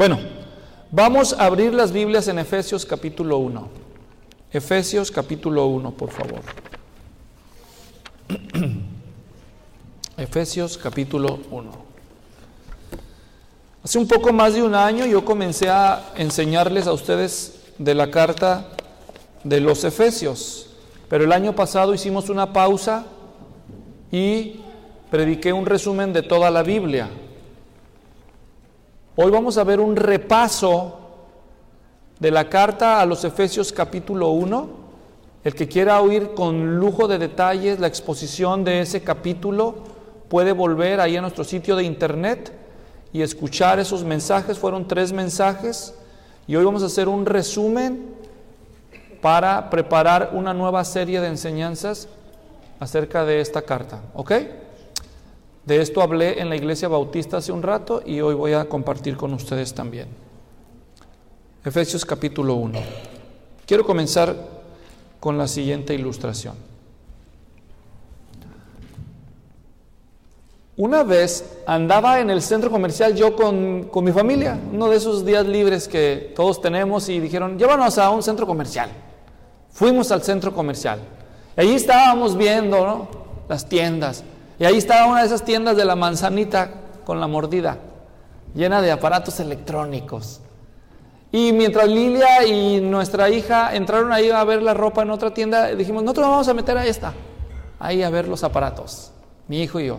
Bueno, vamos a abrir las Biblias en Efesios capítulo 1. Efesios capítulo 1, por favor. Efesios capítulo 1. Hace un poco más de un año yo comencé a enseñarles a ustedes de la carta de los Efesios, pero el año pasado hicimos una pausa y prediqué un resumen de toda la Biblia. Hoy vamos a ver un repaso de la carta a los Efesios capítulo 1. El que quiera oír con lujo de detalles la exposición de ese capítulo puede volver ahí a nuestro sitio de internet y escuchar esos mensajes. Fueron 3 mensajes y hoy vamos a hacer un resumen para preparar una nueva serie de enseñanzas acerca de esta carta, ¿ok? De esto hablé en la Iglesia Bautista hace un rato y hoy voy a compartir con ustedes también. Efesios capítulo 1. Quiero comenzar con la siguiente ilustración. Una vez andaba en el centro comercial yo con mi familia, uno de esos días libres que todos tenemos, y dijeron, llévanos a un centro comercial. Fuimos al centro comercial. Y allí estábamos viendo, ¿no?, las tiendas. Y ahí estaba una de esas tiendas de la manzanita con la mordida, llena de aparatos electrónicos. Y mientras Lilia y nuestra hija entraron ahí a ver la ropa en otra tienda, dijimos, nosotros vamos a meter a esta, ahí a ver los aparatos, mi hijo y yo.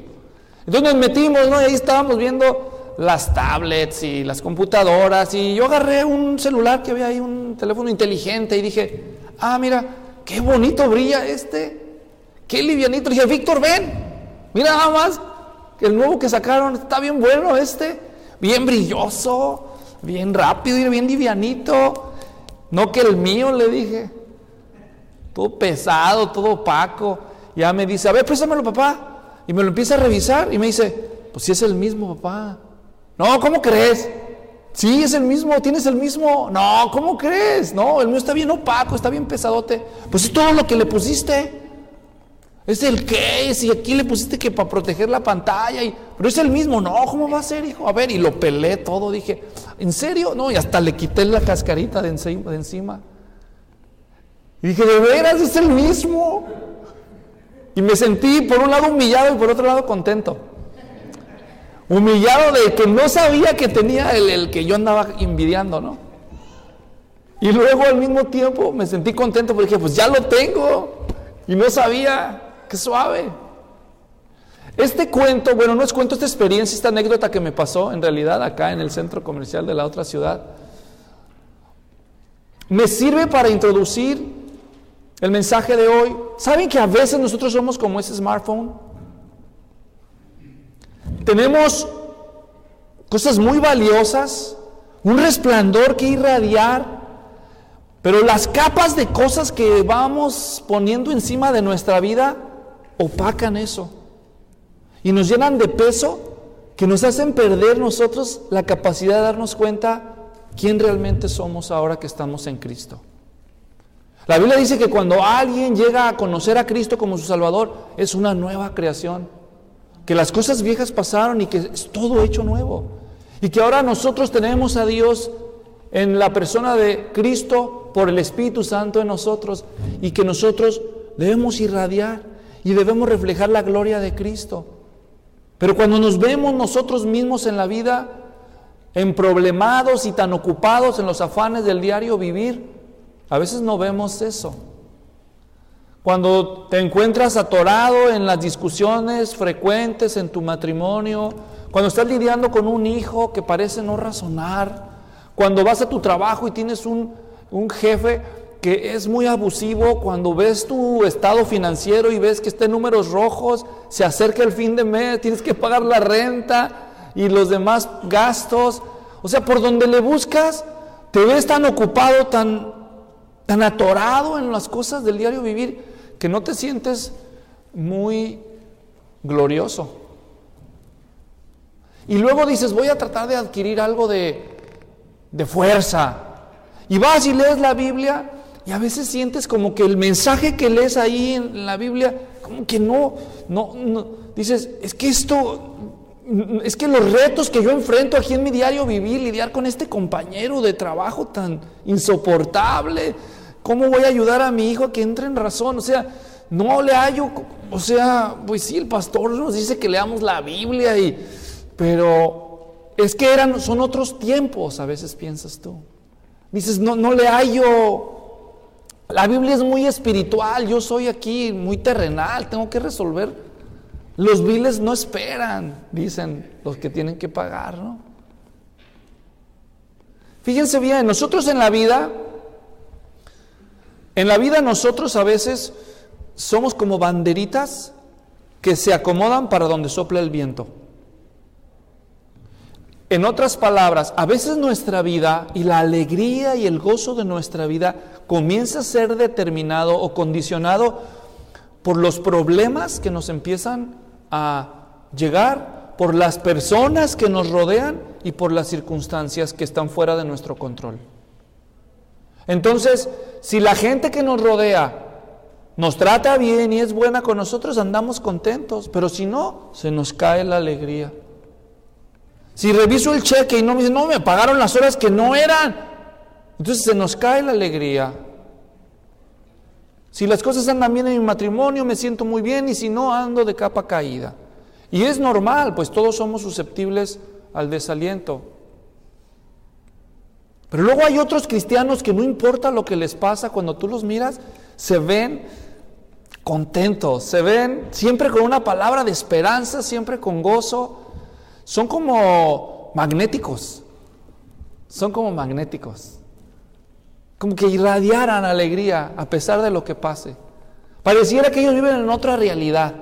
Entonces nos metimos, ¿no? Y ahí estábamos viendo las tablets y las computadoras, y yo agarré un celular que había ahí, un teléfono inteligente, y dije, mira, qué bonito brilla qué livianito. Le dije, Víctor, ven. Mira nada más, el nuevo que sacaron está bien bueno bien brilloso, bien rápido y bien livianito. No que el mío, le dije, todo pesado, todo opaco. Ya me dice, a ver, préstamelo, papá. Y me lo empieza a revisar y me dice, pues sí es el mismo, papá. No, ¿cómo crees? Sí, es el mismo, tienes el mismo. No, ¿cómo crees? No, el mío está bien opaco, está bien pesadote. Pues es todo lo que le pusiste. Es el case, y aquí le pusiste que para proteger la pantalla, pero es el mismo. No, ¿cómo va a ser, hijo? A ver, y lo pelé todo, dije, ¿en serio? No, y hasta le quité la cascarita de encima. Y dije, ¿de veras es el mismo? Y me sentí por un lado humillado y por otro lado contento. Humillado de que no sabía que tenía el que yo andaba envidiando, ¿no? Y luego al mismo tiempo me sentí contento porque dije, pues ya lo tengo. Y no sabía. ¡Qué suave! Este cuento, bueno, no es cuento, esta experiencia, esta anécdota que me pasó en realidad acá en el centro comercial de la otra ciudad, me sirve para introducir el mensaje de hoy. ¿Saben que a veces nosotros somos como ese smartphone? Tenemos cosas muy valiosas, un resplandor que irradiar, pero las capas de cosas que vamos poniendo encima de nuestra vida opacan eso y nos llenan de peso, que nos hacen perder nosotros la capacidad de darnos cuenta quién realmente somos ahora que estamos en Cristo. La Biblia dice que cuando alguien llega a conocer a Cristo como su Salvador, es una nueva creación, que las cosas viejas pasaron y que es todo hecho nuevo, y que ahora nosotros tenemos a Dios en la persona de Cristo por el Espíritu Santo en nosotros, y que nosotros debemos irradiar y debemos reflejar la gloria de Cristo. Pero cuando nos vemos nosotros mismos en la vida, emproblemados y tan ocupados en los afanes del diario vivir, a veces no vemos eso. Cuando te encuentras atorado en las discusiones frecuentes en tu matrimonio, cuando estás lidiando con un hijo que parece no razonar, cuando vas a tu trabajo y tienes un jefe que es muy abusivo, cuando ves tu estado financiero y ves que está en números rojos, se acerca el fin de mes, tienes que pagar la renta y los demás gastos. O sea, por donde le buscas, te ves tan ocupado, tan atorado en las cosas del diario vivir, que no te sientes muy glorioso. Y luego dices, voy a tratar de adquirir algo de fuerza. Y vas y lees la Biblia, y a veces sientes como que el mensaje que lees ahí en la Biblia, como que no, dices, es que esto Es que los retos que yo enfrento aquí en mi diario vivir, lidiar con este compañero de trabajo tan insoportable, ¿cómo voy a ayudar a mi hijo a que entre en razón? O sea, no le hallo, o sea, pues sí, el pastor nos dice que leamos la Biblia, pero es que son otros tiempos, a veces piensas tú. Dices, no le hallo, la Biblia es muy espiritual, yo soy aquí muy terrenal, tengo que resolver. Los biles no esperan, dicen los que tienen que pagar, ¿no? Fíjense bien, nosotros en la vida nosotros a veces somos como banderitas que se acomodan para donde sopla el viento. En otras palabras, a veces nuestra vida y la alegría y el gozo de nuestra vida comienza a ser determinado o condicionado por los problemas que nos empiezan a llegar, por las personas que nos rodean y por las circunstancias que están fuera de nuestro control. Entonces, si la gente que nos rodea nos trata bien y es buena con nosotros, andamos contentos, pero si no, se nos cae la alegría. Si reviso el cheque y no me dicen, no, me pagaron las horas que no eran, entonces se nos cae la alegría. Si las cosas andan bien en mi matrimonio, me siento muy bien, y si no, ando de capa caída. Y es normal, pues todos somos susceptibles al desaliento. Pero luego hay otros cristianos que no importa lo que les pasa, cuando tú los miras, se ven contentos, se ven siempre con una palabra de esperanza, siempre con gozo. Son como magnéticos, como que irradiaran alegría a pesar de lo que pase. Pareciera que ellos viven en otra realidad,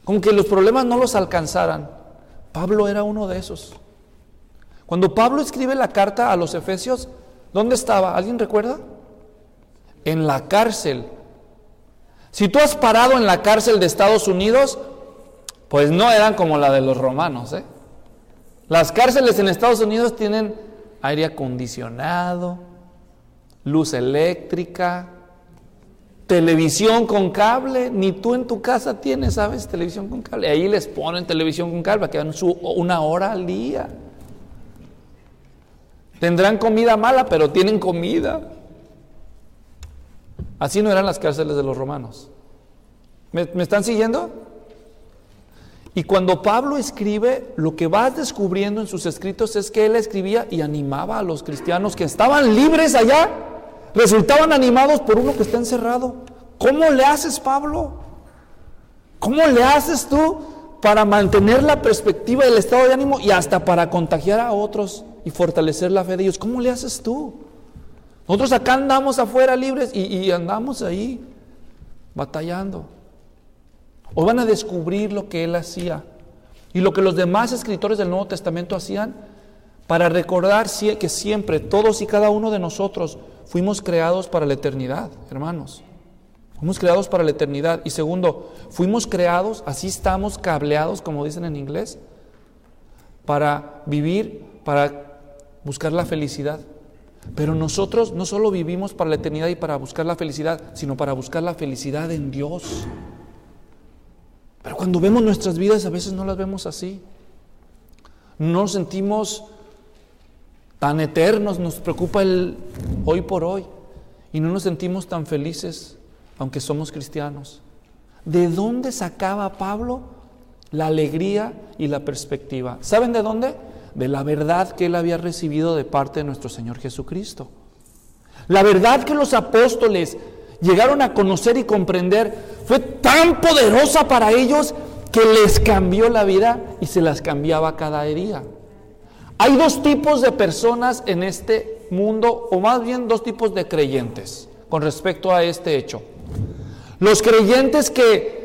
como que los problemas no los alcanzaran. Pablo era uno de esos. Cuando Pablo escribe la carta a los Efesios, ¿dónde estaba? ¿Alguien recuerda? En la cárcel. Si tú has parado en la cárcel de Estados Unidos, pues no eran como la de los romanos, ¿eh? Las cárceles en Estados Unidos tienen aire acondicionado, luz eléctrica, televisión con cable. Ni tú en tu casa tienes, ¿sabes? Televisión con cable. Ahí les ponen televisión con cable para que hagan 1 hora al día. Tendrán comida mala, pero tienen comida. Así no eran las cárceles de los romanos. ¿Me están siguiendo? Y cuando Pablo escribe, lo que vas descubriendo en sus escritos es que él escribía y animaba a los cristianos que estaban libres allá, resultaban animados por uno que está encerrado. ¿Cómo le haces, Pablo? ¿Cómo le haces tú para mantener la perspectiva del estado de ánimo y hasta para contagiar a otros y fortalecer la fe de ellos? ¿Cómo le haces tú? Nosotros acá andamos afuera libres y andamos ahí batallando. O van a descubrir lo que él hacía y lo que los demás escritores del Nuevo Testamento hacían para recordar que siempre, todos y cada uno de nosotros fuimos creados para la eternidad, hermanos. Fuimos creados para la eternidad. Y segundo, fuimos creados, así estamos cableados, como dicen en inglés, para vivir, para buscar la felicidad. Pero nosotros no solo vivimos para la eternidad y para buscar la felicidad, sino para buscar la felicidad en Dios. Pero cuando vemos nuestras vidas, a veces no las vemos así. No nos sentimos tan eternos, nos preocupa el hoy por hoy. Y no nos sentimos tan felices, aunque somos cristianos. ¿De dónde sacaba Pablo la alegría y la perspectiva? ¿Saben de dónde? De la verdad que él había recibido de parte de nuestro Señor Jesucristo. La verdad que los apóstoles llegaron a conocer y comprender fue tan poderosa para ellos que les cambió la vida y se las cambiaba cada día. Hay 2 tipos de personas en este mundo, o más bien 2 tipos de creyentes con respecto a este hecho. Los creyentes que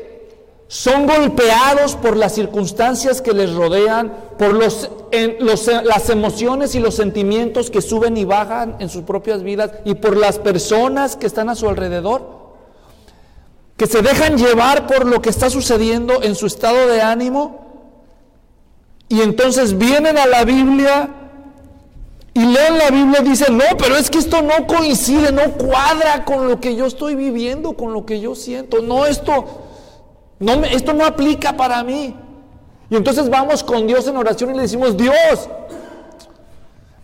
son golpeados por las circunstancias que les rodean, por las emociones y los sentimientos que suben y bajan en sus propias vidas y por las personas que están a su alrededor, que se dejan llevar por lo que está sucediendo en su estado de ánimo y entonces vienen a la Biblia y leen la Biblia y dicen, no, pero es que esto no coincide, no cuadra con lo que yo estoy viviendo, con lo que yo siento, no, esto no aplica para mí. Y entonces vamos con Dios en oración y le decimos, Dios,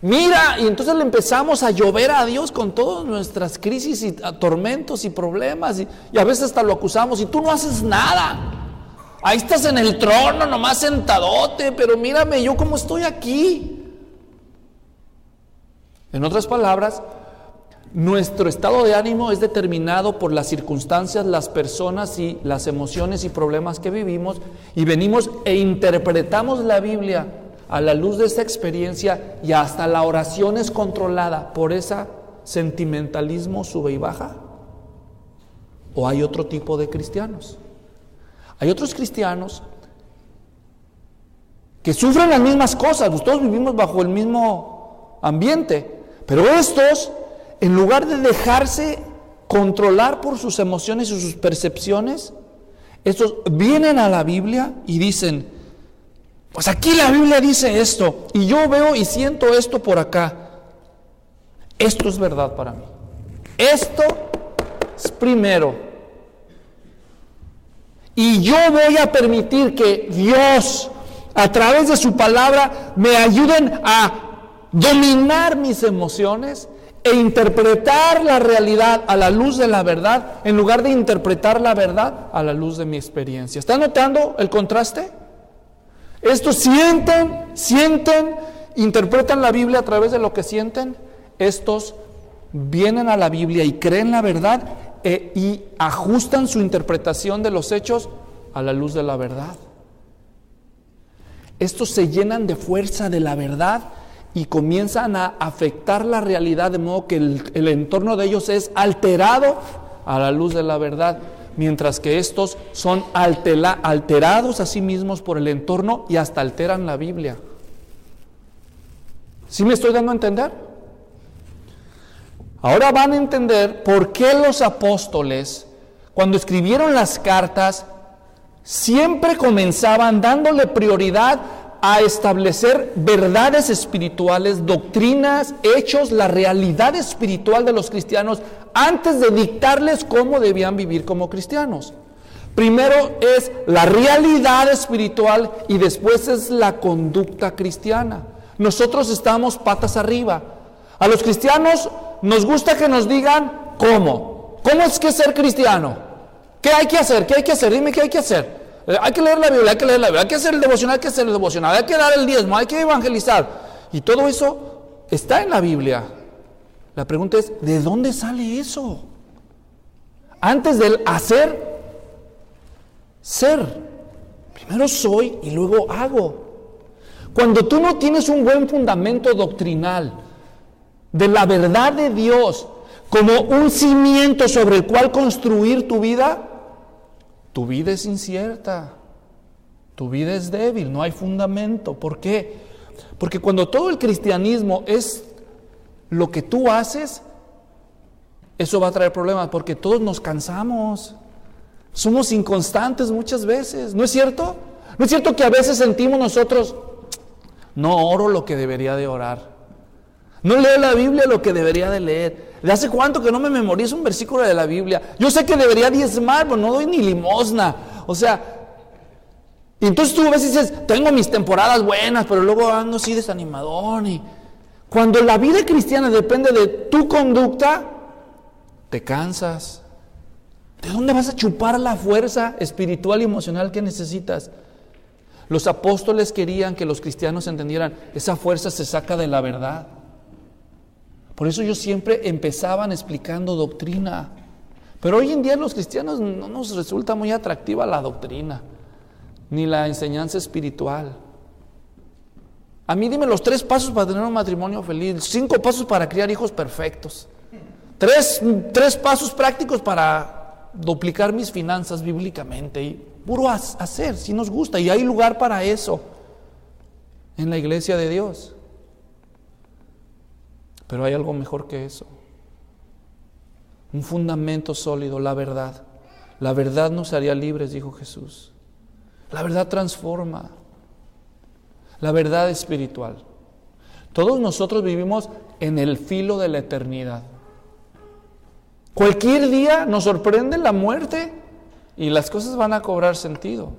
mira, y entonces le empezamos a llover a Dios con todas nuestras crisis y tormentos y problemas, y a veces hasta lo acusamos, y tú no haces nada. Ahí estás en el trono, nomás sentadote, pero mírame, yo cómo estoy aquí. En otras palabras, nuestro estado de ánimo es determinado por las circunstancias, las personas y las emociones y problemas que vivimos, y venimos e interpretamos la Biblia a la luz de esa experiencia, y hasta la oración es controlada por ese sentimentalismo sube y baja. ¿O hay otro tipo de cristianos? Hay otros cristianos que sufren las mismas cosas, todos vivimos bajo el mismo ambiente, pero estos, en lugar de dejarse controlar por sus emociones y sus percepciones, estos vienen a la Biblia y dicen, pues aquí la Biblia dice esto, y yo veo y siento esto por acá. Esto es verdad para mí. Esto es primero. Y yo voy a permitir que Dios, a través de su palabra, me ayuden a dominar mis emociones e interpretar la realidad a la luz de la verdad, en lugar de interpretar la verdad a la luz de mi experiencia. ¿Está notando el contraste? Estos sienten, interpretan la Biblia a través de lo que sienten. Estos vienen a la Biblia y creen la verdad y ajustan su interpretación de los hechos a la luz de la verdad. Estos se llenan de fuerza de la verdad y comienzan a afectar la realidad, de modo que el entorno de ellos es alterado a la luz de la verdad, mientras que estos son alterados a sí mismos por el entorno y hasta alteran la Biblia. ¿Sí me estoy dando a entender? Ahora van a entender por qué los apóstoles, cuando escribieron las cartas, siempre comenzaban dándole prioridad a establecer verdades espirituales, doctrinas, hechos, la realidad espiritual de los cristianos, antes de dictarles cómo debían vivir como cristianos. Primero es la realidad espiritual y después es la conducta cristiana. Nosotros estamos patas arriba. A los cristianos nos gusta que nos digan cómo. ¿Cómo es que ser cristiano? ¿Qué hay que hacer? ¿Qué hay que hacer? Dime qué hay que hacer. Hay que leer la Biblia, hay que leer la Biblia, hay que hacer el devocional, hay que hacer el devocional, hay que dar el diezmo, hay que evangelizar. Y todo eso está en la Biblia. La pregunta es, ¿de dónde sale eso? Antes del hacer, ser. Primero soy y luego hago. Cuando tú no tienes un buen fundamento doctrinal de la verdad de Dios como un cimiento sobre el cual construir tu vida es incierta, tu vida es débil, no hay fundamento. ¿Por qué? Porque cuando todo el cristianismo es lo que tú haces, eso va a traer problemas, porque todos nos cansamos, somos inconstantes muchas veces, ¿no es cierto? ¿No es cierto que a veces sentimos nosotros, no oro lo que debería de orar? No leo la Biblia lo que debería de leer. ¿De hace cuánto que no me memorizo un versículo de la Biblia? Yo sé que debería diezmar, pero no doy ni limosna. O sea, y entonces tú a veces dices, tengo mis temporadas buenas, pero luego ando así desanimadón. Y cuando la vida cristiana depende de tu conducta, te cansas. ¿De dónde vas a chupar la fuerza espiritual y emocional que necesitas? Los apóstoles querían que los cristianos entendieran, esa fuerza se saca de la verdad. Por eso ellos siempre empezaban explicando doctrina. Pero hoy en día los cristianos no nos resulta muy atractiva la doctrina, ni la enseñanza espiritual. A mí dime los 3 pasos para tener un matrimonio feliz, 5 pasos para criar hijos perfectos, 3 pasos prácticos para duplicar mis finanzas bíblicamente. Y puro hacer, si nos gusta, y hay lugar para eso en la iglesia de Dios. Pero hay algo mejor que eso. Un fundamento sólido, la verdad. La verdad nos haría libres, dijo Jesús. La verdad transforma. La verdad espiritual. Todos nosotros vivimos en el filo de la eternidad. Cualquier día nos sorprende la muerte y las cosas van a cobrar sentido.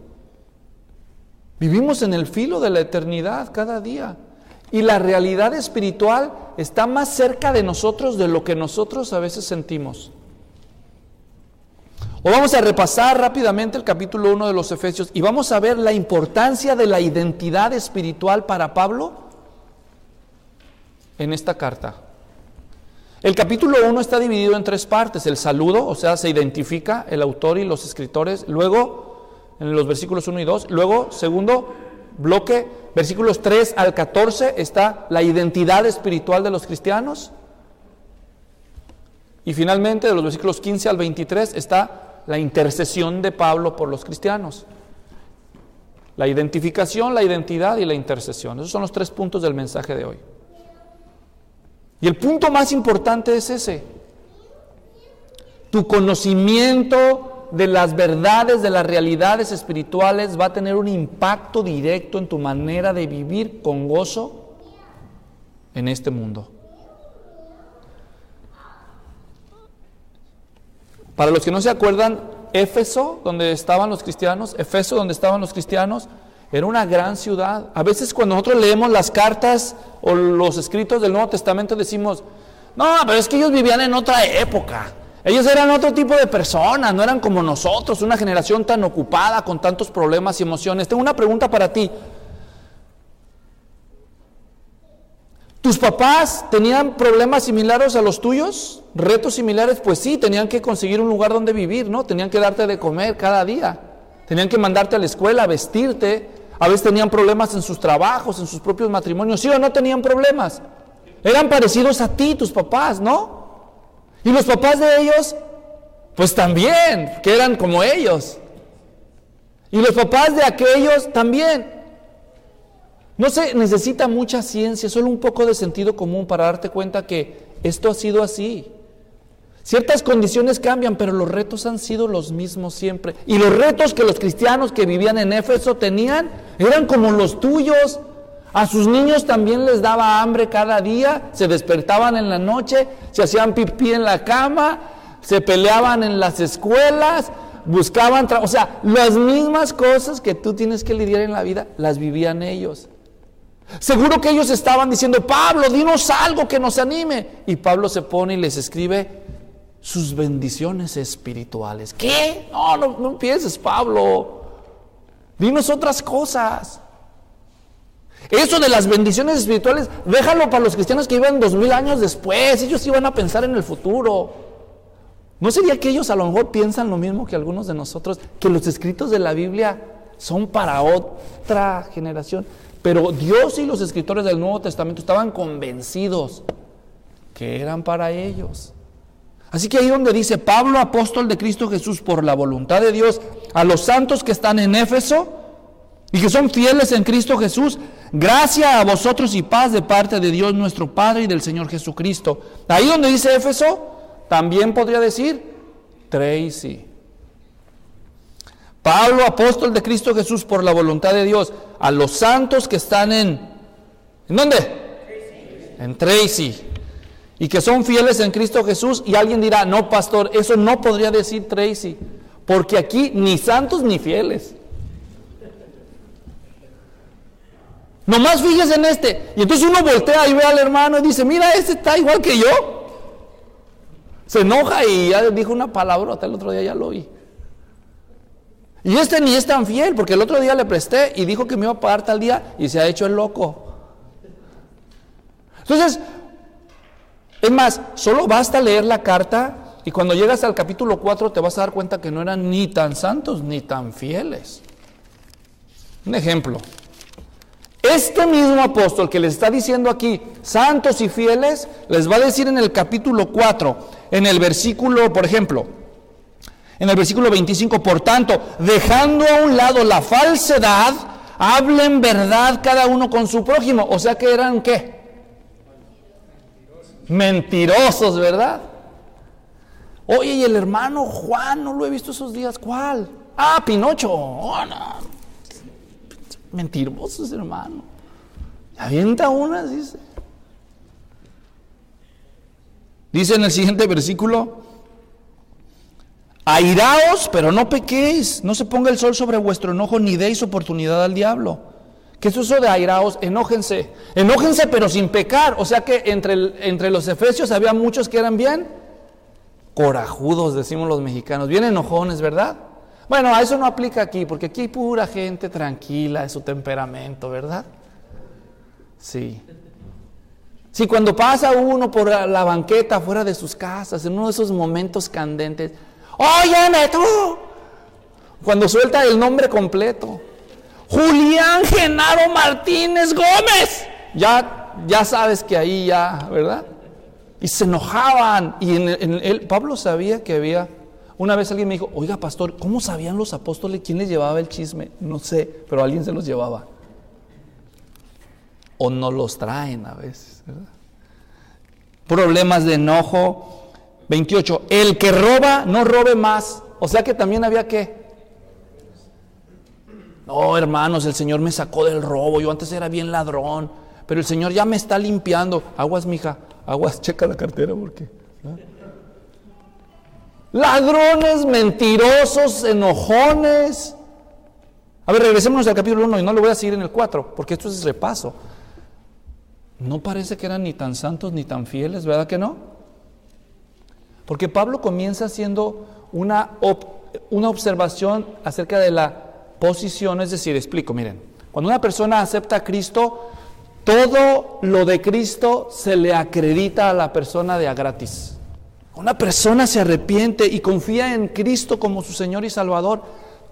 Vivimos en el filo de la eternidad cada día. Y la realidad espiritual está más cerca de nosotros de lo que nosotros a veces sentimos. Hoy vamos a repasar rápidamente el capítulo 1 de los Efesios y vamos a ver la importancia de la identidad espiritual para Pablo en esta carta. El capítulo 1 está dividido en 3 partes: el saludo, o sea, se identifica el autor y los escritores, luego en los versículos 1 y 2, luego segundo bloque, versículos 3 al 14, está la identidad espiritual de los cristianos, y finalmente de los versículos 15 al 23 está la intercesión de Pablo por los cristianos. La identificación, la identidad y la intercesión. Esos son los 3 puntos del mensaje de hoy. Y el punto más importante es ese: tu conocimiento de las verdades, de las realidades espirituales va a tener un impacto directo en tu manera de vivir con gozo en este mundo. Para los que no se acuerdan, Éfeso, donde estaban los cristianos, era una gran ciudad. A veces cuando nosotros leemos las cartas o los escritos del Nuevo Testamento decimos, no, pero es que ellos vivían en otra época. Ellos eran otro tipo de personas, no eran como nosotros, una generación tan ocupada con tantos problemas y emociones. Tengo una pregunta para ti. ¿Tus papás tenían problemas similares a los tuyos? ¿Retos similares? Pues sí, tenían que conseguir un lugar donde vivir, ¿no? Tenían que darte de comer cada día. Tenían que mandarte a la escuela, vestirte. A veces tenían problemas en sus trabajos, en sus propios matrimonios. ¿Sí o no tenían problemas? Eran parecidos a ti, tus papás, ¿no? Y los papás de ellos, pues también, que eran como ellos. Y los papás de aquellos también. No se necesita mucha ciencia, solo un poco de sentido común para darte cuenta que esto ha sido así. Ciertas condiciones cambian, pero los retos han sido los mismos siempre. Y los retos que los cristianos que vivían en Éfeso tenían eran como los tuyos. A sus niños también les daba hambre cada día, se despertaban en la noche, se hacían pipí en la cama, se peleaban en las escuelas, buscaban o sea, las mismas cosas que tú tienes que lidiar en la vida, las vivían ellos. Seguro que ellos estaban diciendo, Pablo, dinos algo que nos anime. Y Pablo se pone y les escribe sus bendiciones espirituales. ¿Qué? No empieces, Pablo. Dinos otras cosas. Eso de las bendiciones espirituales, déjalo para los cristianos que viven 2000 años después. Ellos iban a pensar en el futuro. ¿No sería que ellos a lo mejor piensan lo mismo que algunos de nosotros? Que los escritos de la Biblia son para otra generación. Pero Dios y los escritores del Nuevo Testamento estaban convencidos que eran para ellos. Así que ahí donde dice Pablo, apóstol de Cristo Jesús por la voluntad de Dios, a los santos que están en Éfeso y que son fieles en Cristo Jesús, gracia a vosotros y paz de parte de Dios nuestro Padre y del Señor Jesucristo. Ahí donde dice Éfeso, también podría decir Tracy. Pablo, apóstol de Cristo Jesús por la voluntad de Dios, a los santos que están ¿en dónde? En Tracy. Y que son fieles en Cristo Jesús. Y alguien dirá, no, pastor, eso no podría decir Tracy, porque aquí ni santos ni fieles. Nomás fíjese en este. Y entonces uno voltea y ve al hermano y dice, mira, este está igual que yo. Se enoja y ya dijo una palabrota, el otro día ya lo oí. Y este ni es tan fiel, porque el otro día le presté y dijo que me iba a pagar tal día y se ha hecho el loco. Entonces, es más, solo basta leer la carta y cuando llegas al capítulo 4 te vas a dar cuenta que no eran ni tan santos ni tan fieles. Un ejemplo. Este mismo apóstol que les está diciendo aquí, santos y fieles, les va a decir en el capítulo 4, en el versículo, por ejemplo, en el versículo 25, por tanto, dejando a un lado la falsedad, hablen verdad cada uno con su prójimo. O sea que eran, ¿qué? Mentirosos, ¿verdad? Oye, y el hermano Juan, no lo he visto esos días. ¿Cuál? Ah, Pinocho. Oh, no. Mentirosos, hermano. Avienta unas, dice. Dice en el siguiente versículo, Airaos, pero no pequéis. No se ponga el sol sobre vuestro enojo, ni deis oportunidad al diablo. ¿Qué es eso de airaos? Enójense. Enójense, pero sin pecar. O sea que entre los efesios había muchos que eran bien corajudos, decimos los mexicanos. Bien enojones, ¿verdad? Bueno, a eso no aplica aquí, porque aquí hay pura gente tranquila de su temperamento, ¿verdad? Sí. Sí, cuando pasa uno por la banqueta fuera de sus casas, en uno de esos momentos candentes, ¡óyeme tú! Cuando suelta el nombre completo, Julián Genaro Martínez Gómez, ya sabes que ahí ya, ¿verdad? Y se enojaban, y Pablo sabía que había. Una vez alguien me dijo, oiga pastor, ¿cómo sabían los apóstoles quién les llevaba el chisme? No sé, pero alguien se los llevaba. O no los traen a veces, ¿verdad? Problemas de enojo. 28, el que roba, no robe más. O sea que también había que. No, hermanos, el Señor me sacó del robo, yo antes era bien ladrón, pero el Señor ya me está limpiando. Aguas, mija, aguas, checa la cartera porque. Ladrones, mentirosos, enojones. A ver, regresémonos al capítulo 1 y no lo voy a seguir en el 4, porque esto es repaso. No parece que eran ni tan santos ni tan fieles, ¿verdad que no? Porque Pablo comienza haciendo una observación acerca de la posición, es decir, explico, miren, cuando una persona acepta a Cristo, todo lo de Cristo se le acredita a la persona de a gratis. Una persona se arrepiente y confía en Cristo como su Señor y Salvador,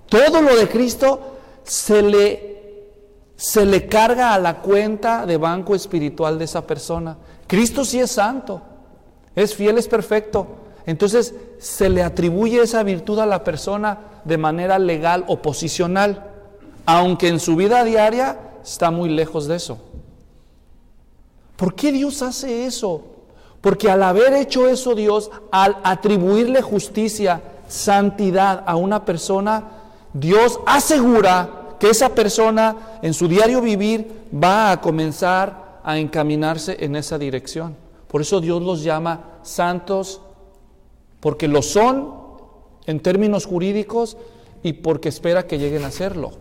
todo lo de Cristo se le carga a la cuenta de banco espiritual de esa persona. Cristo sí es santo, es fiel, es perfecto. Entonces se le atribuye esa virtud a la persona de manera legal o posicional, aunque en su vida diaria está muy lejos de eso. ¿Por qué Dios hace eso? Porque al haber hecho eso Dios, al atribuirle justicia, santidad a una persona, Dios asegura que esa persona en su diario vivir va a comenzar a encaminarse en esa dirección. Por eso Dios los llama santos, porque lo son en términos jurídicos y porque espera que lleguen a serlo.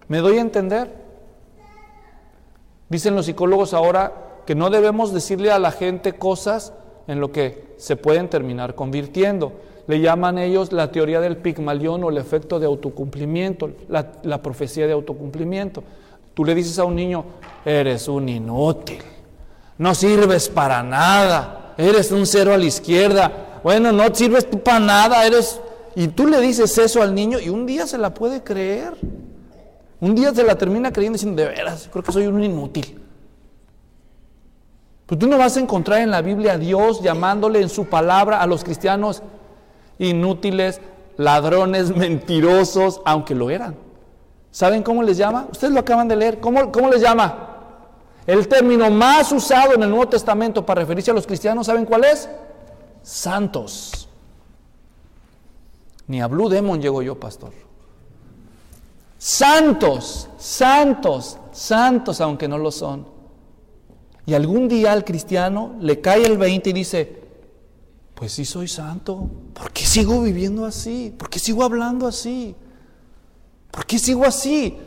¿Me doy a entender? Dicen los psicólogos ahora que no debemos decirle a la gente cosas en lo que se pueden terminar convirtiendo. Le llaman ellos la teoría del Pigmalión o el efecto de autocumplimiento, la profecía de autocumplimiento. Tú le dices a un niño, eres un inútil, no sirves para nada, eres un cero a la izquierda. Bueno, no sirves tú para nada, y tú le dices eso al niño y un día se la puede creer. Un día se la termina creyendo diciendo, de veras, creo que soy un inútil. Pues tú no vas a encontrar en la Biblia a Dios llamándole en su palabra a los cristianos inútiles, ladrones, mentirosos, aunque lo eran. ¿Saben cómo les llama? Ustedes lo acaban de leer. ¿Cómo les llama? El término más usado en el Nuevo Testamento para referirse a los cristianos, ¿saben cuál es? Santos. Ni a Blue Demon llego yo, pastor. Santos, santos, santos, aunque no lo son. Y algún día al cristiano le cae el 20 y dice, pues sí soy santo, ¿por qué sigo viviendo así? ¿Por qué sigo hablando así? ¿Por qué sigo así?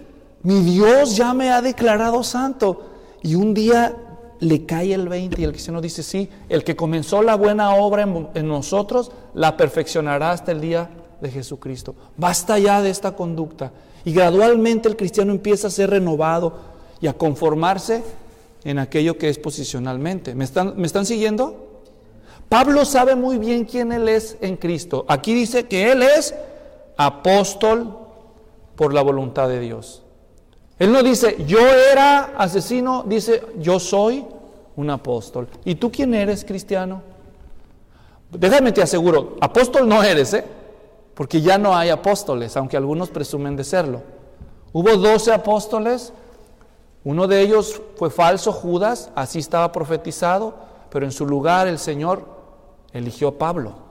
Mi Dios ya me ha declarado santo. Y un día le cae el 20 y el cristiano dice, sí, el que comenzó la buena obra en nosotros, la perfeccionará hasta el día de Jesucristo. Basta ya de esta conducta. Y gradualmente el cristiano empieza a ser renovado y a conformarse en aquello que es posicionalmente. ¿Me están siguiendo? Pablo sabe muy bien quién él es en Cristo. Aquí dice que él es apóstol por la voluntad de Dios. Él no dice, yo era asesino, dice, yo soy un apóstol. ¿Y tú quién eres, cristiano? Déjame te aseguro, apóstol no eres, porque ya no hay apóstoles, aunque algunos presumen de serlo. Hubo 12 apóstoles, uno de ellos fue falso, Judas, así estaba profetizado, pero en su lugar el Señor eligió a Pablo.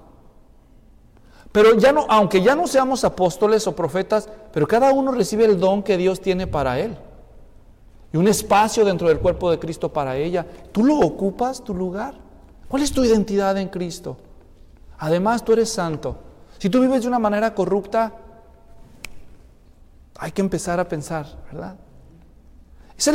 Pero ya no, aunque ya no seamos apóstoles o profetas, pero cada uno recibe el don que Dios tiene para él. Y un espacio dentro del cuerpo de Cristo para ella. ¿Tú lo ocupas, tu lugar? ¿Cuál es tu identidad en Cristo? Además, tú eres santo. Si tú vives de una manera corrupta, hay que empezar a pensar, ¿verdad? Esa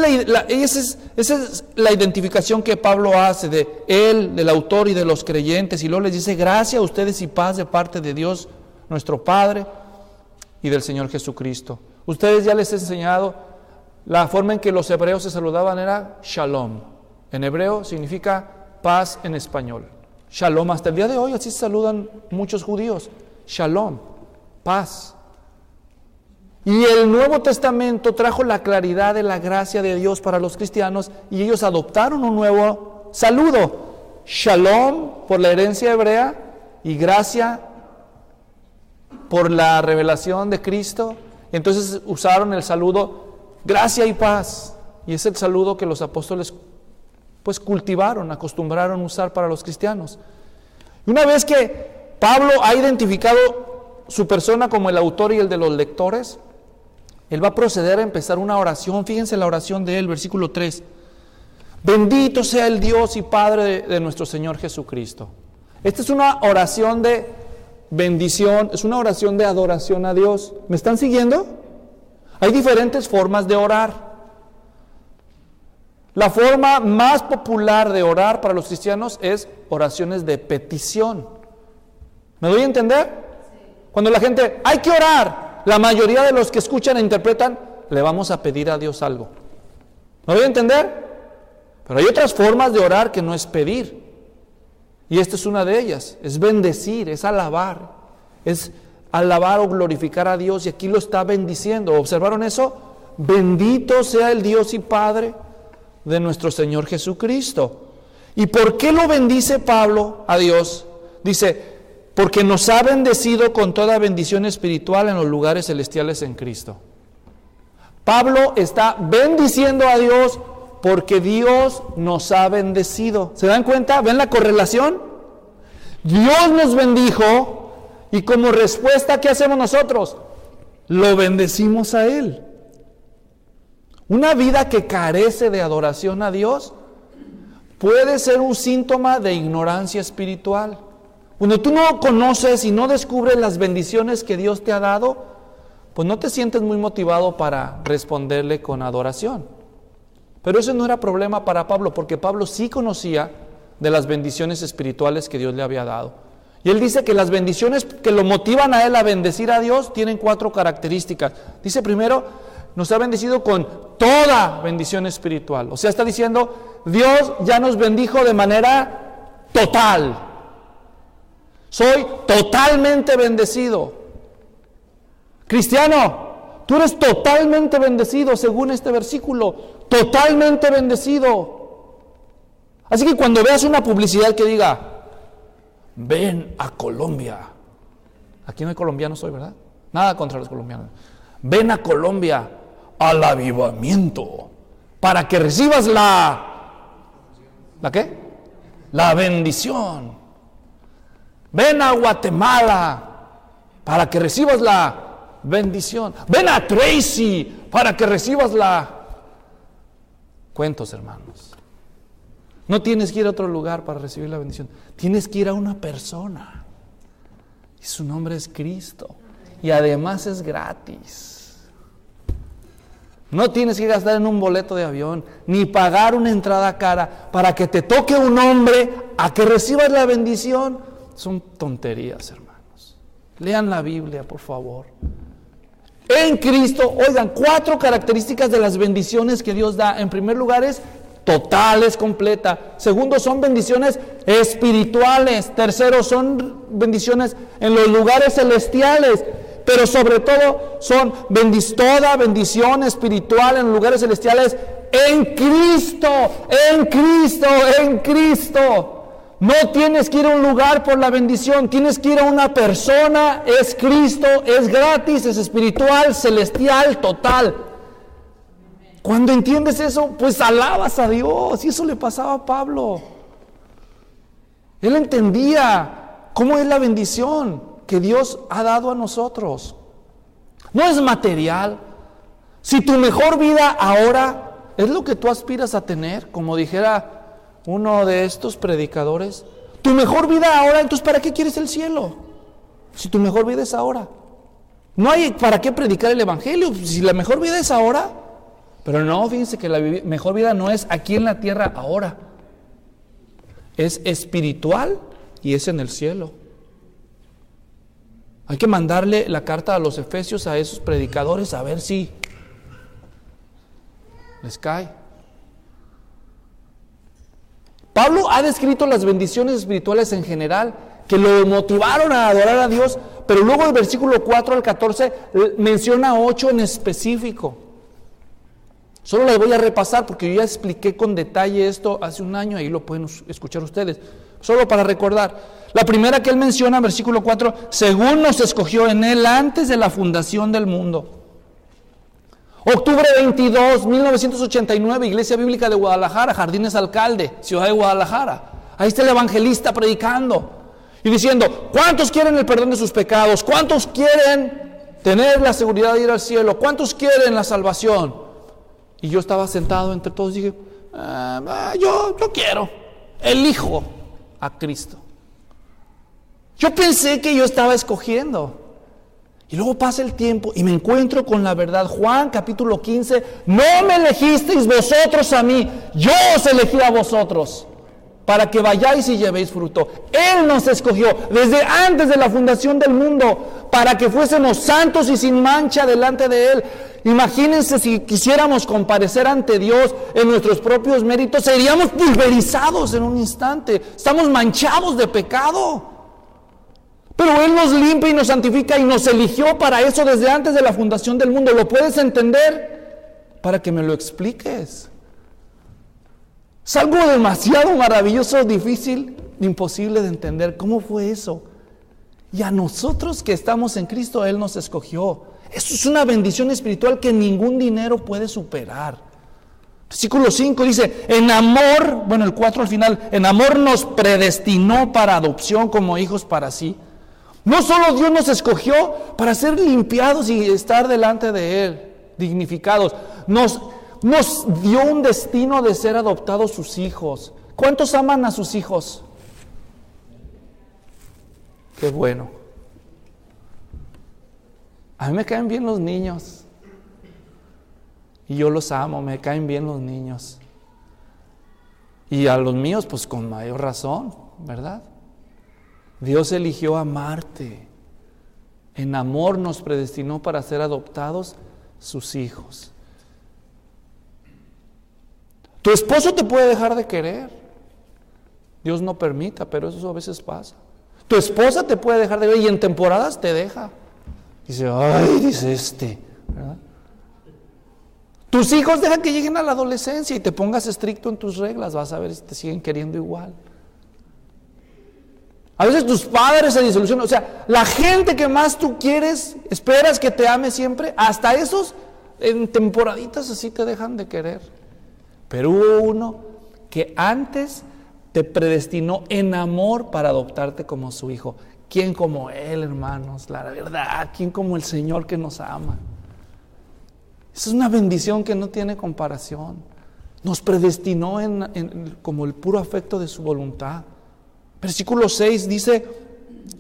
es la identificación que Pablo hace de él, del autor y de los creyentes, y luego les dice: gracia a ustedes y paz de parte de Dios nuestro Padre y del Señor Jesucristo. Ustedes ya les he enseñado la forma en que los hebreos se saludaban era shalom. En hebreo significa paz en español. Shalom, hasta el día de hoy así se saludan muchos judíos. Shalom, paz. Y el Nuevo Testamento trajo la claridad de la gracia de Dios para los cristianos y ellos adoptaron un nuevo saludo. Shalom por la herencia hebrea y gracia por la revelación de Cristo. Entonces usaron el saludo gracia y paz. Y es el saludo que los apóstoles pues cultivaron, acostumbraron a usar para los cristianos. Y una vez que Pablo ha identificado su persona como el autor y el de los lectores, él va a proceder a empezar una oración. Fíjense la oración de él, versículo 3. Bendito sea el Dios y Padre de nuestro Señor Jesucristo. Esta es una oración de bendición, es una oración de adoración a Dios. ¿Me están siguiendo? Hay diferentes formas de orar. La forma más popular de orar para los cristianos es oraciones de petición. ¿Me doy a entender? Cuando la gente, hay que orar, la mayoría de los que escuchan e interpretan, le vamos a pedir a Dios algo. ¿Me doy a entender? Pero hay otras formas de orar que no es pedir. Y esta es una de ellas, es bendecir, es alabar o glorificar a Dios, y aquí lo está bendiciendo. ¿Observaron eso? Bendito sea el Dios y Padre de nuestro Señor Jesucristo. ¿Y por qué lo bendice Pablo a Dios? Dice, porque nos ha bendecido con toda bendición espiritual en los lugares celestiales en Cristo. Pablo está bendiciendo a Dios porque Dios nos ha bendecido. ¿Se dan cuenta? ¿Ven la correlación? Dios nos bendijo y como respuesta, ¿qué hacemos nosotros? Lo bendecimos a Él. Una vida que carece de adoración a Dios puede ser un síntoma de ignorancia espiritual. Cuando tú no conoces y no descubres las bendiciones que Dios te ha dado, pues no te sientes muy motivado para responderle con adoración. Pero eso no era problema para Pablo, porque Pablo sí conocía de las bendiciones espirituales que Dios le había dado. Y él dice que las bendiciones que lo motivan a él a bendecir a Dios tienen 4 características. Dice primero, nos ha bendecido con toda bendición espiritual. O sea, está diciendo, Dios ya nos bendijo de manera total. Soy totalmente bendecido. Cristiano, tú eres totalmente bendecido según este versículo. Totalmente bendecido. Así que cuando veas una publicidad que diga, ven a Colombia. Aquí no hay colombianos hoy, ¿verdad? Nada contra los colombianos. Ven a Colombia al avivamiento para que recibas ¿la qué? La bendición. Ven a Guatemala para que recibas la bendición. Ven a Tracy para que recibas Cuentos, hermanos. No tienes que ir a otro lugar para recibir la bendición. Tienes que ir a una persona. Y su nombre es Cristo. Y además es gratis. No tienes que gastar en un boleto de avión, ni pagar una entrada cara para que te toque un hombre a que recibas la bendición. Son tonterías, hermanos. Lean la Biblia, por favor. En Cristo, oigan, 4 características de las bendiciones que Dios da. En primer lugar es total, es completa. Segundo, son bendiciones espirituales. Tercero, son bendiciones en los lugares celestiales. Pero sobre todo, son toda bendición espiritual en los lugares celestiales en Cristo, en Cristo, en Cristo. No tienes que ir a un lugar por la bendición, tienes que ir a una persona, es Cristo, es gratis, es espiritual, celestial, total. Cuando entiendes eso, pues alabas a Dios, y eso le pasaba a Pablo. Él entendía cómo es la bendición que Dios ha dado a nosotros. No es material. Si tu mejor vida ahora es lo que tú aspiras a tener, como dijera uno de estos predicadores, tu mejor vida ahora, entonces ¿para qué quieres el cielo? Si tu mejor vida es ahora. No hay para qué predicar el evangelio, si la mejor vida es ahora. Pero no, fíjense que la mejor vida no es aquí en la tierra ahora. Es espiritual y es en el cielo. Hay que mandarle la carta a los efesios, a esos predicadores, a ver si les cae. Pablo ha descrito las bendiciones espirituales en general, que lo motivaron a adorar a Dios, pero luego del versículo 4 al 14 menciona 8 en específico. Solo las voy a repasar porque yo ya expliqué con detalle esto hace un año, ahí lo pueden escuchar ustedes. Solo para recordar. La primera que él menciona, versículo 4, según nos escogió en él antes de la fundación del mundo. Octubre 22, 1989, Iglesia Bíblica de Guadalajara, Jardines Alcalde, ciudad de Guadalajara. Ahí está el evangelista predicando y diciendo, ¿cuántos quieren el perdón de sus pecados? ¿Cuántos quieren tener la seguridad de ir al cielo? ¿Cuántos quieren la salvación? Y yo estaba sentado entre todos y dije, yo quiero, elijo a Cristo. Yo pensé que yo estaba escogiendo. Y luego pasa el tiempo y me encuentro con la verdad. Juan capítulo 15, no me elegisteis vosotros a mí, yo os elegí a vosotros, para que vayáis y llevéis fruto. Él nos escogió desde antes de la fundación del mundo, para que fuésemos santos y sin mancha delante de Él. Imagínense si quisiéramos comparecer ante Dios en nuestros propios méritos, seríamos pulverizados en un instante, estamos manchados de pecado. Pero Él nos limpia y nos santifica y nos eligió para eso desde antes de la fundación del mundo. ¿Lo puedes entender? Para que me lo expliques. Es algo demasiado maravilloso, difícil, imposible de entender. ¿Cómo fue eso? Y a nosotros que estamos en Cristo, Él nos escogió. Eso es una bendición espiritual que ningún dinero puede superar. Versículo 5 dice, en amor, bueno, el 4 al final, en amor nos predestinó para adopción como hijos para sí. No solo Dios nos escogió para ser limpiados y estar delante de Él, dignificados, nos dio un destino de ser adoptados sus hijos. ¿Cuántos aman a sus hijos? Qué bueno. A mí me caen bien los niños. Y yo los amo, me caen bien los niños. Y a los míos, pues con mayor razón, ¿verdad? Dios eligió amarte. En amor nos predestinó para ser adoptados sus hijos. Tu esposo te puede dejar de querer. Dios no permita, pero eso a veces pasa. Tu esposa te puede dejar de querer y en temporadas te deja. Dice, ay, dice ¿verdad? Tus hijos dejan que lleguen a la adolescencia y te pongas estricto en tus reglas. Vas a ver si te siguen queriendo igual. A veces tus padres se desilusionan. O sea, la gente que más tú quieres, esperas que te ame siempre, hasta esos en temporaditas así te dejan de querer. Pero hubo uno que antes te predestinó en amor para adoptarte como su hijo. ¿Quién como Él, hermanos? La verdad, ¿quién como el Señor que nos ama? Esa es una bendición que no tiene comparación. Nos predestinó como el puro afecto de su voluntad. Versículo 6 dice,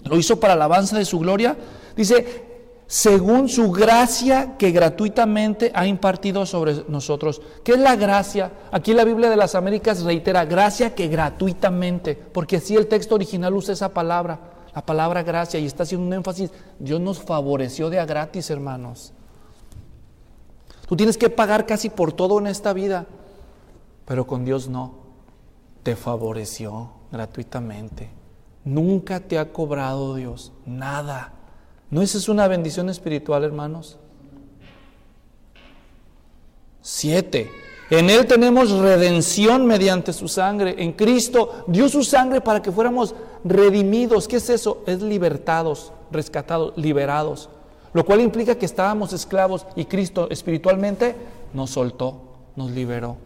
lo hizo para alabanza de su gloria. Dice, según su gracia que gratuitamente ha impartido sobre nosotros. ¿Qué es la gracia? Aquí la Biblia de las Américas reitera, gracia que gratuitamente, porque así el texto original usa esa palabra, la palabra gracia, y está haciendo un énfasis. Dios nos favoreció de a gratis, hermanos. Tú tienes que pagar casi por todo en esta vida, pero con Dios no. Te favoreció gratuitamente. Nunca te ha cobrado Dios nada. ¿No esa es una bendición espiritual, hermanos? 7. En Él tenemos redención mediante su sangre. En Cristo dio su sangre para que fuéramos redimidos. ¿Qué es eso? Es libertados, rescatados, liberados. Lo cual implica que estábamos esclavos y Cristo espiritualmente nos soltó, nos liberó.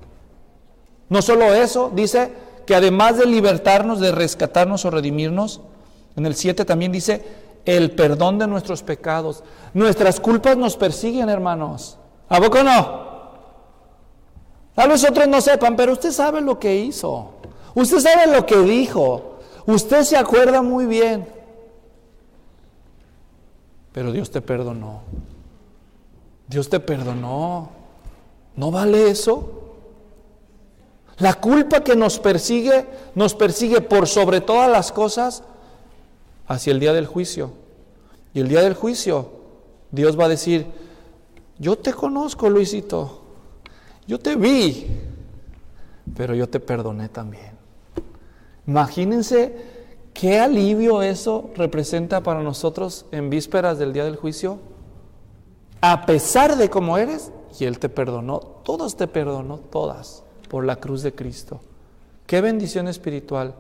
No solo eso, dice que además de libertarnos, de rescatarnos o redimirnos, en el 7 también dice el perdón de nuestros pecados. Nuestras culpas nos persiguen, hermanos. ¿A poco no? Tal vez otros no sepan, pero usted sabe lo que hizo. Usted sabe lo que dijo. Usted se acuerda muy bien. pero Dios te perdonó. Dios te perdonó. ¿No vale eso? La culpa que nos persigue por sobre todas las cosas hacia el día del juicio. Y el día del juicio, Dios va a decir: yo te conozco, Luisito, yo te vi, pero yo te perdoné también. Imagínense qué alivio eso representa para nosotros en vísperas del día del juicio. A pesar de cómo eres, y Él te perdonó, todos te perdonó, todas, por la cruz de Cristo. Qué bendición espiritual.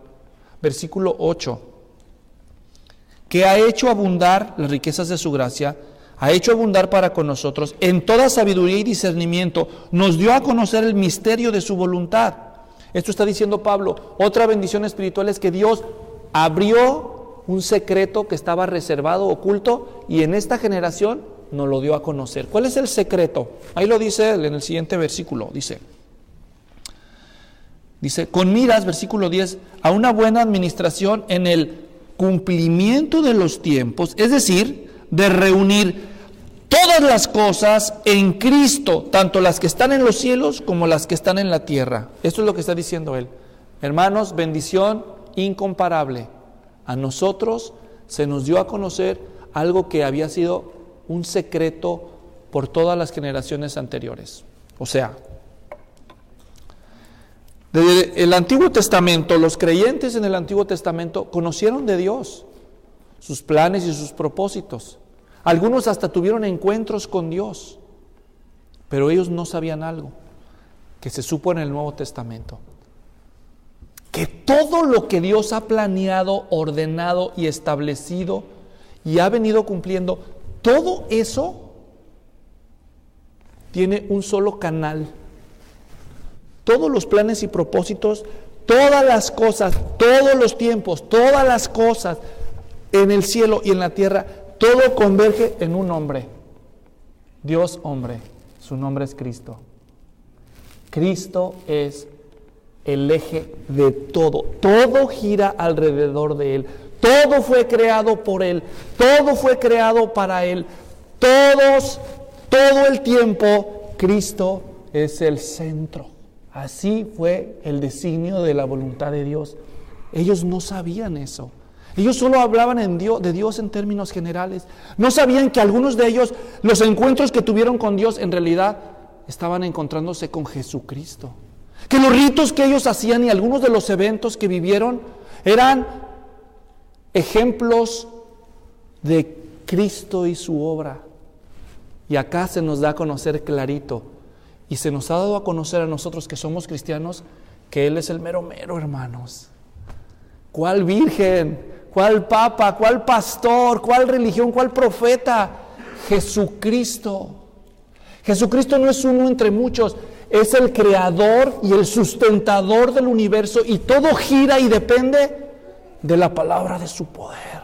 Versículo 8. Que ha hecho abundar las riquezas de su gracia, ha hecho abundar para con nosotros en toda sabiduría y discernimiento, nos dio a conocer el misterio de su voluntad. Esto está diciendo Pablo. Otra bendición espiritual es que Dios abrió un secreto que estaba reservado, oculto, y en esta generación nos lo dio a conocer. ¿Cuál es el secreto? Ahí lo dice él en el siguiente versículo. Dice, con miras, versículo 10, a una buena administración en el cumplimiento de los tiempos, es decir, de reunir todas las cosas en Cristo, tanto las que están en los cielos como las que están en la tierra. Esto es lo que está diciendo él. Hermanos, bendición incomparable. A nosotros se nos dio a conocer algo que había sido un secreto por todas las generaciones anteriores. O sea, desde el Antiguo Testamento, los creyentes en el Antiguo Testamento conocieron de Dios, sus planes y sus propósitos. Algunos hasta tuvieron encuentros con Dios, pero ellos no sabían algo que se supo en el Nuevo Testamento. Que todo lo que Dios ha planeado, ordenado y establecido y ha venido cumpliendo, todo eso tiene un solo canal. Todos los planes y propósitos, todas las cosas, todos los tiempos, todas las cosas en el cielo y en la tierra, todo converge en un hombre. Dios hombre, su nombre es Cristo. Cristo es el eje de todo. Todo gira alrededor de Él. Todo fue creado por Él. Todo fue creado para Él. Todo el tiempo, Cristo es el centro. Así fue el designio de la voluntad de Dios. Ellos no sabían eso. Ellos solo hablaban de Dios en términos generales. No sabían que algunos de ellos, los encuentros que tuvieron con Dios, en realidad estaban encontrándose con Jesucristo. Que los ritos que ellos hacían y algunos de los eventos que vivieron eran ejemplos de Cristo y su obra. Y acá se nos da a conocer clarito. Y se nos ha dado a conocer a nosotros que somos cristianos que Él es el mero mero, hermanos. ¿Cuál virgen? ¿Cuál papa? ¿Cuál pastor? ¿Cuál religión? ¿Cuál profeta? Jesucristo. Jesucristo no es uno entre muchos. Es el creador y el sustentador del universo. Y todo gira y depende de la palabra de su poder.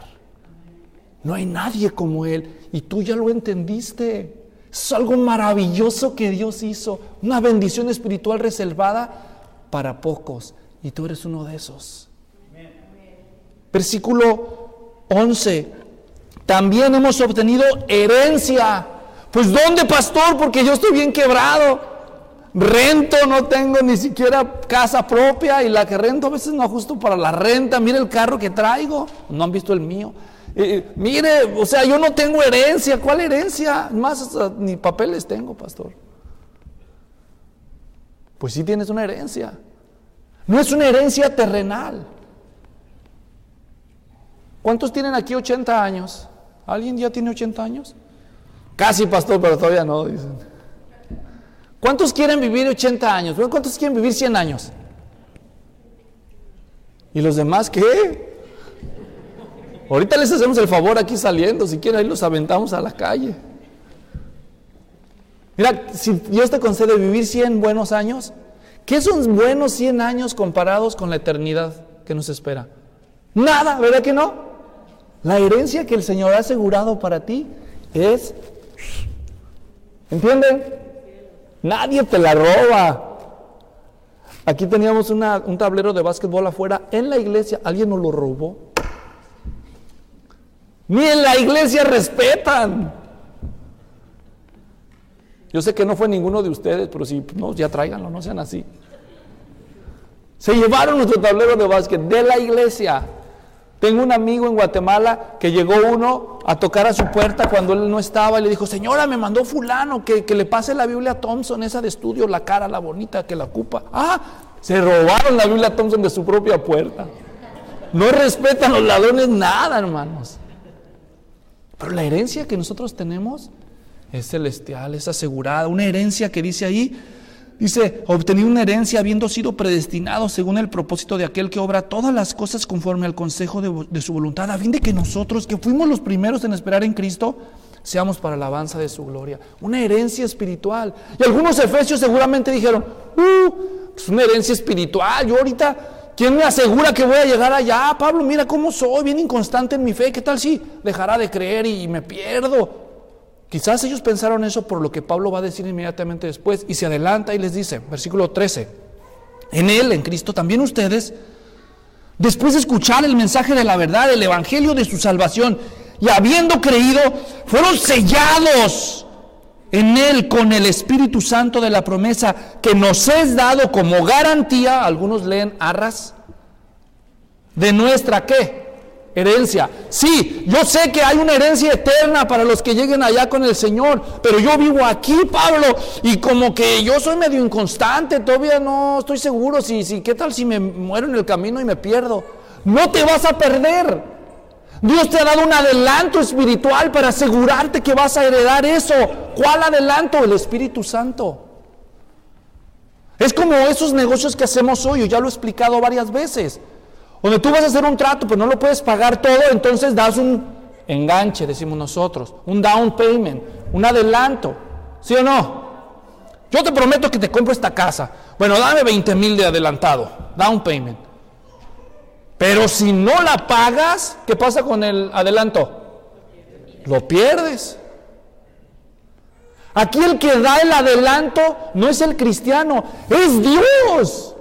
No hay nadie como Él. Y tú ya lo entendiste. Es algo maravilloso que Dios hizo. Una bendición espiritual reservada para pocos. Y tú eres uno de esos. Versículo 11. También hemos obtenido herencia. Pues ¿dónde, pastor? Porque yo estoy bien quebrado. Rento, no tengo ni siquiera casa propia. Y la que rento a veces no ajusto para la renta. Mire el carro que traigo. No han visto el mío. Mire, o sea, yo no tengo herencia. ¿Cuál herencia? Más ni papeles tengo, pastor. Pues sí tienes una herencia. No es una herencia terrenal. ¿Cuántos tienen aquí 80 años? ¿Alguien ya tiene 80 años? Casi, pastor, pero todavía no, dicen. ¿Cuántos quieren vivir 80 años? ¿Cuántos quieren vivir 100 años? ¿Y los demás qué? Ahorita les hacemos el favor aquí saliendo, si quieren ahí los aventamos a la calle. Mira, si Dios te concede vivir 100 buenos años, ¿qué son buenos 100 años comparados con la eternidad que nos espera? Nada, ¿verdad que no? La herencia que el Señor ha asegurado para ti es, ¿entienden? Nadie te la roba. Aquí teníamos un tablero de básquetbol afuera en la iglesia, alguien nos lo robó. Ni en la iglesia respetan. Yo sé que no fue ninguno de ustedes, pero si no, ya tráiganlo, no sean así. Se llevaron nuestro tablero de básquet de la iglesia. Tengo un amigo en Guatemala que llegó uno a tocar a su puerta cuando él no estaba y le dijo: señora, me mandó fulano que le pase la Biblia Thompson, esa de estudio, la cara, la bonita que la ocupa. Se robaron la Biblia Thompson de su propia puerta. No respetan los ladrones nada, hermanos. Pero la herencia que nosotros tenemos es celestial, es asegurada. Una herencia que dice ahí, dice: obtení una herencia habiendo sido predestinado según el propósito de aquel que obra todas las cosas conforme al consejo de su voluntad, a fin de que nosotros, que fuimos los primeros en esperar en Cristo, seamos para la alabanza de su gloria. Una herencia espiritual. Y algunos efesios seguramente dijeron: es una herencia espiritual. Yo ahorita, ¿quién me asegura que voy a llegar allá? Pablo, mira cómo soy, bien inconstante en mi fe. ¿Qué tal si dejará de creer y me pierdo? Quizás ellos pensaron eso por lo que Pablo va a decir inmediatamente después, y se adelanta y les dice, versículo 13: en él, en Cristo, también ustedes, después de escuchar el mensaje de la verdad, el evangelio de su salvación, y habiendo creído, fueron sellados en él con el Espíritu Santo de la promesa, que nos es dado como garantía, algunos leen arras, de nuestra ¿qué? Herencia. Sí, yo sé que hay una herencia eterna para los que lleguen allá con el Señor, pero yo vivo aquí, Pablo, y como que yo soy medio inconstante, todavía no estoy seguro si ¿qué tal si me muero en el camino y me pierdo? No te vas a perder. Dios te ha dado un adelanto espiritual para asegurarte que vas a heredar eso. ¿Cuál adelanto? El Espíritu Santo. Es como esos negocios que hacemos hoy, yo ya lo he explicado varias veces. Donde tú vas a hacer un trato, pero no lo puedes pagar todo, entonces das un enganche, decimos nosotros, un down payment, un adelanto, ¿sí o no? Yo te prometo que te compro esta casa. Bueno, dame 20,000 de adelantado, down payment. Pero si no la pagas, ¿qué pasa con el adelanto? Lo pierdes. Aquí el que da el adelanto no es el cristiano, es Dios.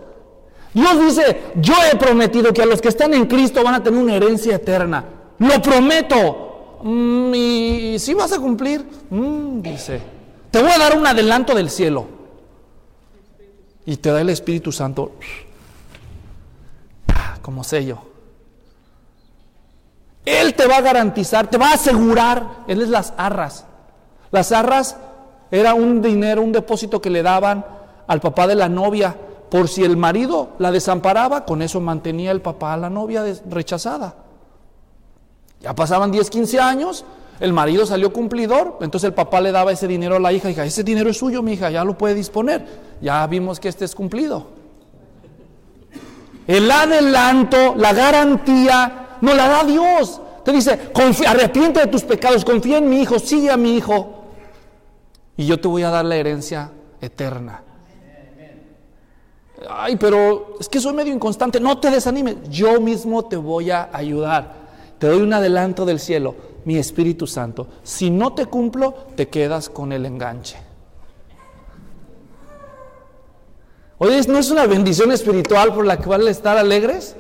Dios dice: yo he prometido que a los que están en Cristo van a tener una herencia eterna. Lo prometo. ¿Y si vas a cumplir? Dice: te voy a dar un adelanto del cielo. Y te da el Espíritu Santo como sello. Él te va a garantizar, te va a asegurar. Él es las arras. Las arras era un dinero, un depósito que le daban al papá de la novia, por si el marido la desamparaba. Con eso mantenía el papá a la novia rechazada. Ya pasaban 10, 15 años, el marido salió cumplidor, entonces el papá le daba ese dinero a la hija. Ese dinero es suyo, mi hija, ya lo puede disponer. Ya vimos que este es cumplido. El adelanto, la garantía, nos la da Dios. Te dice: arrepiente de tus pecados, confía en mi hijo, sigue a mi hijo, y yo te voy a dar la herencia eterna. Ay, pero es que soy medio inconstante. No te desanimes, yo mismo te voy a ayudar. Te doy un adelanto del cielo, mi Espíritu Santo. Si no te cumplo, te quedas con el enganche. Oye, ¿no es una bendición espiritual por la cual estar alegres?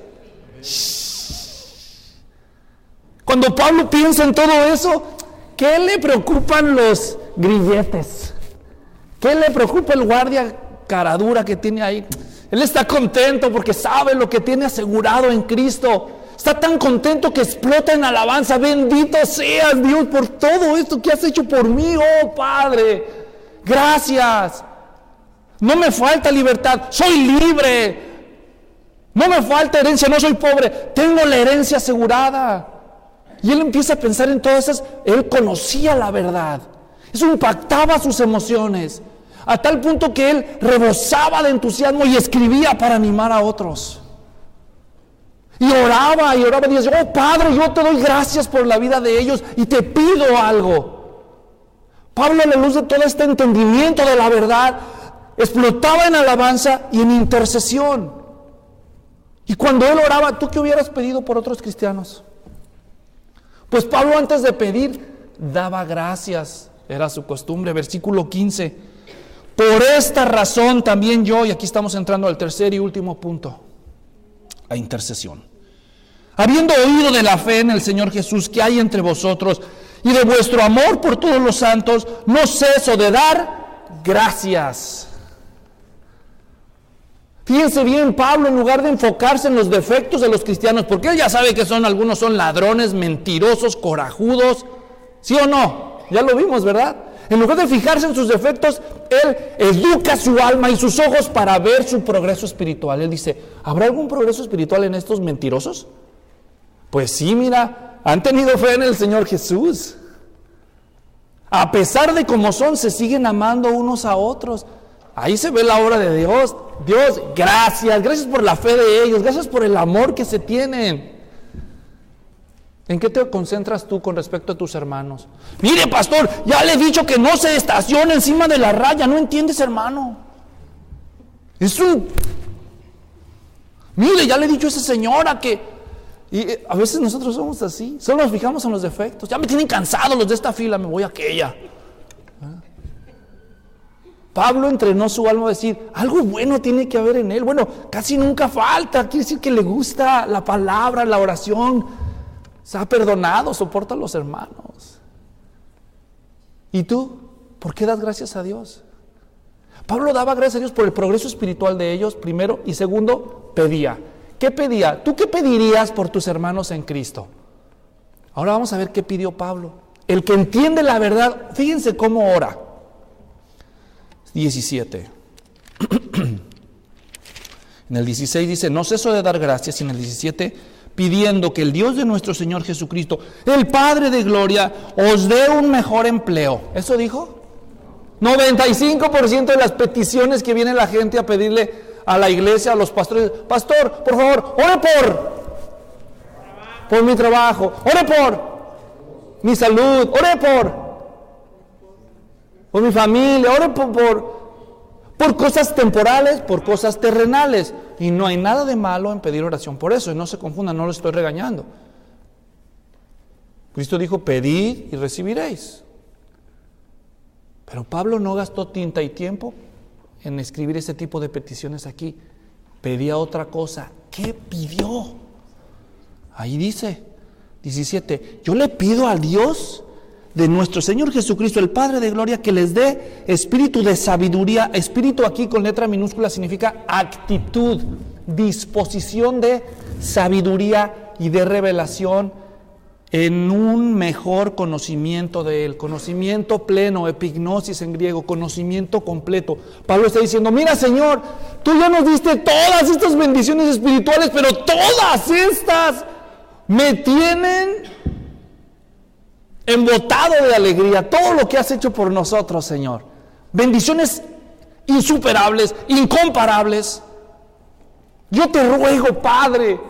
Cuando Pablo piensa en todo eso, ¿qué le preocupan los grilletes? ¿Qué le preocupa el guardia caradura que tiene ahí? Él está contento porque sabe lo que tiene asegurado en Cristo. Está tan contento que explota en alabanza. Bendito seas, Dios, por todo esto que has hecho por mí, oh Padre. Gracias. No me falta libertad, soy libre. No me falta herencia, no soy pobre, tengo la herencia asegurada. Y él empieza a pensar en todas esas. Él conocía la verdad. Eso impactaba sus emociones, a tal punto que él rebosaba de entusiasmo y escribía para animar a otros. Y oraba y decía: oh Padre, yo te doy gracias por la vida de ellos y te pido algo. Pablo, a la luz de todo este entendimiento de la verdad, explotaba en alabanza y en intercesión. Y cuando él oraba, ¿tú qué hubieras pedido por otros cristianos? Pues Pablo, antes de pedir, daba gracias. Era su costumbre. Versículo 15: por esta razón también yo, y aquí estamos entrando al tercer y último punto, la intercesión. habiendo oído de la fe en el Señor Jesús que hay entre vosotros y de vuestro amor por todos los santos, no ceso de dar gracias. Fíjense bien, Pablo, en lugar de enfocarse en los defectos de los cristianos, porque él ya sabe que algunos son ladrones, mentirosos, corajudos, ¿sí o no? Ya lo vimos, ¿verdad? En lugar de fijarse en sus defectos, él educa su alma y sus ojos para ver su progreso espiritual. Él dice, ¿habrá algún progreso espiritual en estos mentirosos? Pues sí, mira, han tenido fe en el Señor Jesús. A pesar de cómo son, se siguen amando unos a otros. Ahí se ve la obra de Dios. Dios, gracias por la fe de ellos, gracias por el amor que se tienen. ¿En qué te concentras tú con respecto a tus hermanos? Mire, pastor, ya le he dicho que no se estacione encima de la raya. ¿No entiendes, hermano? Mire, ya le he dicho a esa señora que... Y a veces nosotros somos así, solo nos fijamos en los defectos. Ya me tienen cansados los de esta fila, me voy a aquella. Pablo entrenó su alma a decir, algo bueno tiene que haber en él. Bueno, casi nunca falta, quiere decir que le gusta la palabra, la oración, se ha perdonado, soporta a los hermanos. ¿Y tú? ¿Por qué das gracias a Dios? Pablo daba gracias a Dios por el progreso espiritual de ellos, primero, y segundo, pedía. ¿Qué pedía? ¿Tú qué pedirías por tus hermanos en Cristo? Ahora vamos a ver qué pidió Pablo. El que entiende la verdad, fíjense cómo ora. 17. En el 16 dice, no ceso de dar gracias, y en el 17, pidiendo que el Dios de nuestro Señor Jesucristo, el Padre de gloria, os dé un mejor empleo. ¿Eso dijo? 95% de las peticiones que viene la gente a pedirle a la iglesia, a los pastores, pastor, por favor, ore por mi trabajo, ore por mi salud, ore por mi familia, ore por cosas temporales, por cosas terrenales. Y no hay nada de malo en pedir oración por eso, y no se confundan, no lo estoy regañando. Cristo dijo, pedid y recibiréis. Pero Pablo no gastó tinta y tiempo en escribir ese tipo de peticiones aquí. Pedía otra cosa. ¿Qué pidió? Ahí dice, 17, yo le pido al Dios de nuestro Señor Jesucristo, el Padre de gloria, que les dé espíritu de sabiduría. Espíritu aquí con letra minúscula significa actitud, disposición de sabiduría y de revelación en un mejor conocimiento de Él, conocimiento pleno, epignosis en griego, conocimiento completo. Pablo está diciendo, mira Señor, tú ya nos diste todas estas bendiciones espirituales, pero todas estas me tienen embotado de alegría, todo lo que has hecho por nosotros, Señor. Bendiciones insuperables, incomparables. Yo te ruego, Padre,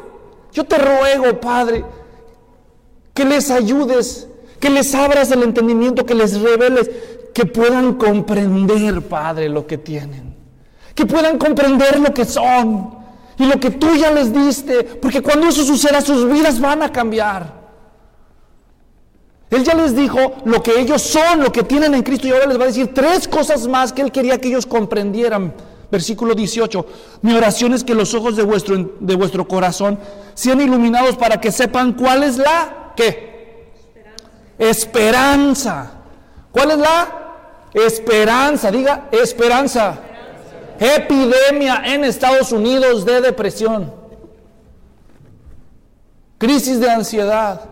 que les ayudes, que les abras el entendimiento, que les reveles, que puedan comprender, Padre, lo que tienen, que puedan comprender lo que son y lo que tú ya les diste, porque cuando eso suceda, sus vidas van a cambiar. Él ya les dijo lo que ellos son, lo que tienen en Cristo, y ahora les va a decir 3 cosas más que Él quería que ellos comprendieran. Versículo 18, mi oración es que los ojos de vuestro corazón sean iluminados para que sepan cuál es la, ¿qué? Esperanza. ¿Cuál es la? Esperanza, diga esperanza. Epidemia en Estados Unidos de depresión, crisis de ansiedad.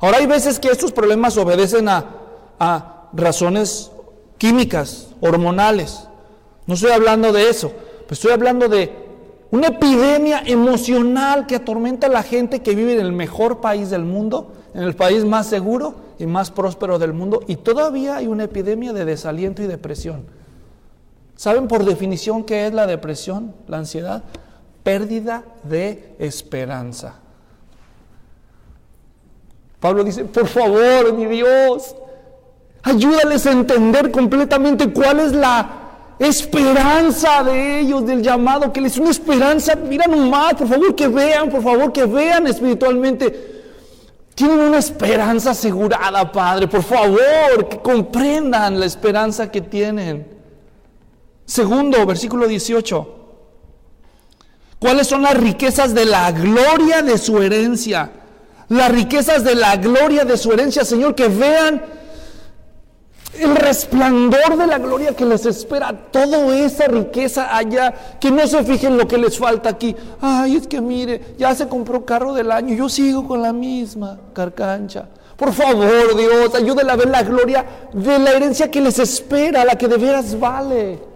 Ahora hay veces que estos problemas obedecen a razones químicas, hormonales. No estoy hablando de eso, pero estoy hablando de una epidemia emocional que atormenta a la gente que vive en el mejor país del mundo, en el país más seguro y más próspero del mundo, y todavía hay una epidemia de desaliento y depresión. ¿Saben por definición qué es la depresión, la ansiedad? Pérdida de esperanza. Pablo dice, por favor, mi Dios, ayúdales a entender completamente cuál es la esperanza de ellos, del llamado, que les es una esperanza. Mira nomás, por favor que vean espiritualmente. Tienen una esperanza asegurada, Padre, por favor, que comprendan la esperanza que tienen. Segundo, versículo 18. ¿Cuáles son las riquezas de la gloria de su herencia? Las riquezas de la gloria de su herencia, Señor, que vean el resplandor de la gloria que les espera, toda esa riqueza allá, que no se fijen lo que les falta aquí. Ay, es que mire, ya se compró carro del año, yo sigo con la misma carcancha. Por favor, Dios, ayúdenle a ver la gloria de la herencia que les espera, la que de veras vale.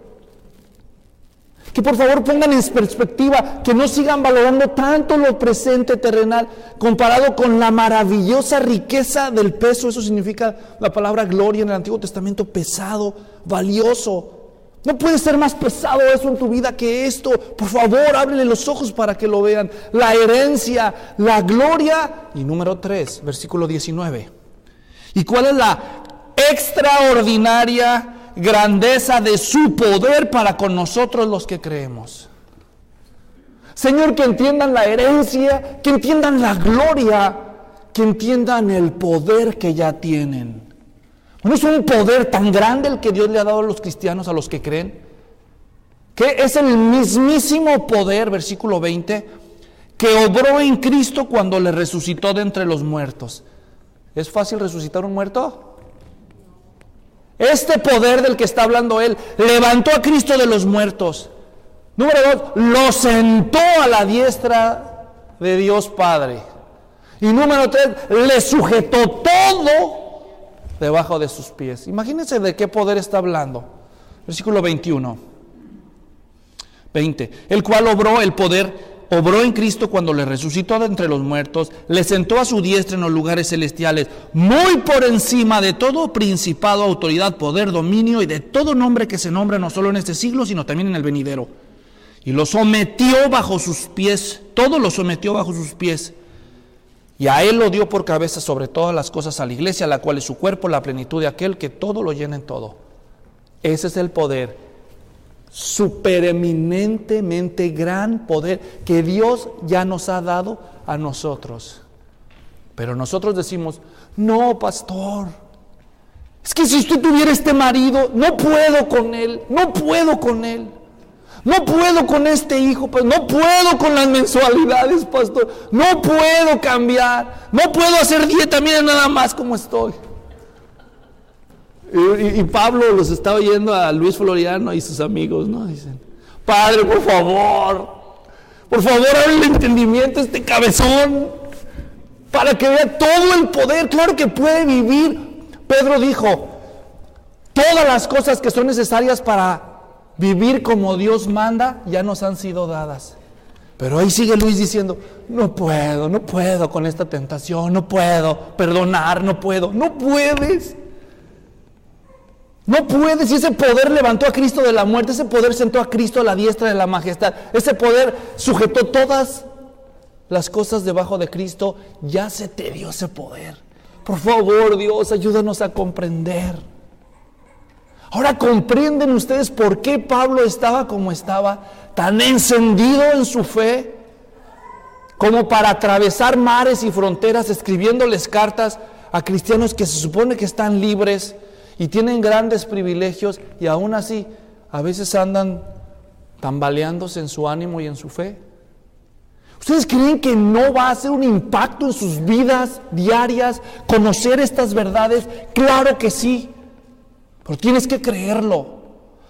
Que por favor pongan en perspectiva, que no sigan valorando tanto lo presente terrenal comparado con la maravillosa riqueza del peso. Eso significa la palabra gloria en el Antiguo Testamento, pesado, valioso. No puede ser más pesado eso en tu vida que esto. Por favor, ábrele los ojos para que lo vean. La herencia, la gloria. Y número 3, versículo 19. ¿Y cuál es la extraordinaria grandeza de su poder para con nosotros los que creemos? Señor, que entiendan la herencia, que entiendan la gloria, que entiendan el poder que ya tienen. ¿No es un poder tan grande el que Dios le ha dado a los cristianos, a los que creen? Que es el mismísimo poder, versículo 20, que obró en Cristo cuando le resucitó de entre los muertos. ¿Es fácil resucitar un muerto? Este poder del que está hablando él, levantó a Cristo de los muertos. Número 2, lo sentó a la diestra de Dios Padre. Y número 3, le sujetó todo debajo de sus pies. Imagínense de qué poder está hablando. Versículo 21. 20. El cual obró en Cristo cuando le resucitó de entre los muertos, le sentó a su diestra en los lugares celestiales, muy por encima de todo principado, autoridad, poder, dominio y de todo nombre que se nombra no solo en este siglo, sino también en el venidero. Y lo sometió bajo sus pies, todo lo sometió bajo sus pies. Y a él lo dio por cabeza sobre todas las cosas a la iglesia, la cual es su cuerpo, la plenitud de aquel que todo lo llena en todo. Ese es el poder, supereminentemente gran poder que Dios ya nos ha dado a nosotros. Pero nosotros decimos, no, pastor, es que si usted tuviera este marido, no puedo con él, no puedo con él. No puedo con este hijo, pues no puedo con las mensualidades, pastor. No puedo cambiar. No puedo hacer dieta, miren nada más cómo estoy. Y Pablo los estaba oyendo a Luis Floriano y sus amigos, ¿no? Dicen, Padre, por favor, abre el entendimiento a este cabezón para que vea todo el poder. Claro que puede vivir. Pedro dijo, todas las cosas que son necesarias para vivir como Dios manda ya nos han sido dadas. Pero ahí sigue Luis diciendo, no puedo con esta tentación, no puedo perdonar, no puedo. No puedes. No puedes. Y ese poder levantó a Cristo de la muerte, ese poder sentó a Cristo a la diestra de la majestad, ese poder sujetó todas las cosas debajo de Cristo. Ya se te dio ese poder. Por favor, Dios, ayúdanos a comprender. Ahora comprenden ustedes por qué Pablo estaba como estaba, tan encendido en su fe, como para atravesar mares y fronteras, escribiéndoles cartas a cristianos que se supone que están libres y tienen grandes privilegios, y aún así a veces andan tambaleándose en su ánimo y en su fe. ¿Ustedes creen que no va a hacer un impacto en sus vidas diarias conocer estas verdades? Claro que sí. Pero tienes que creerlo.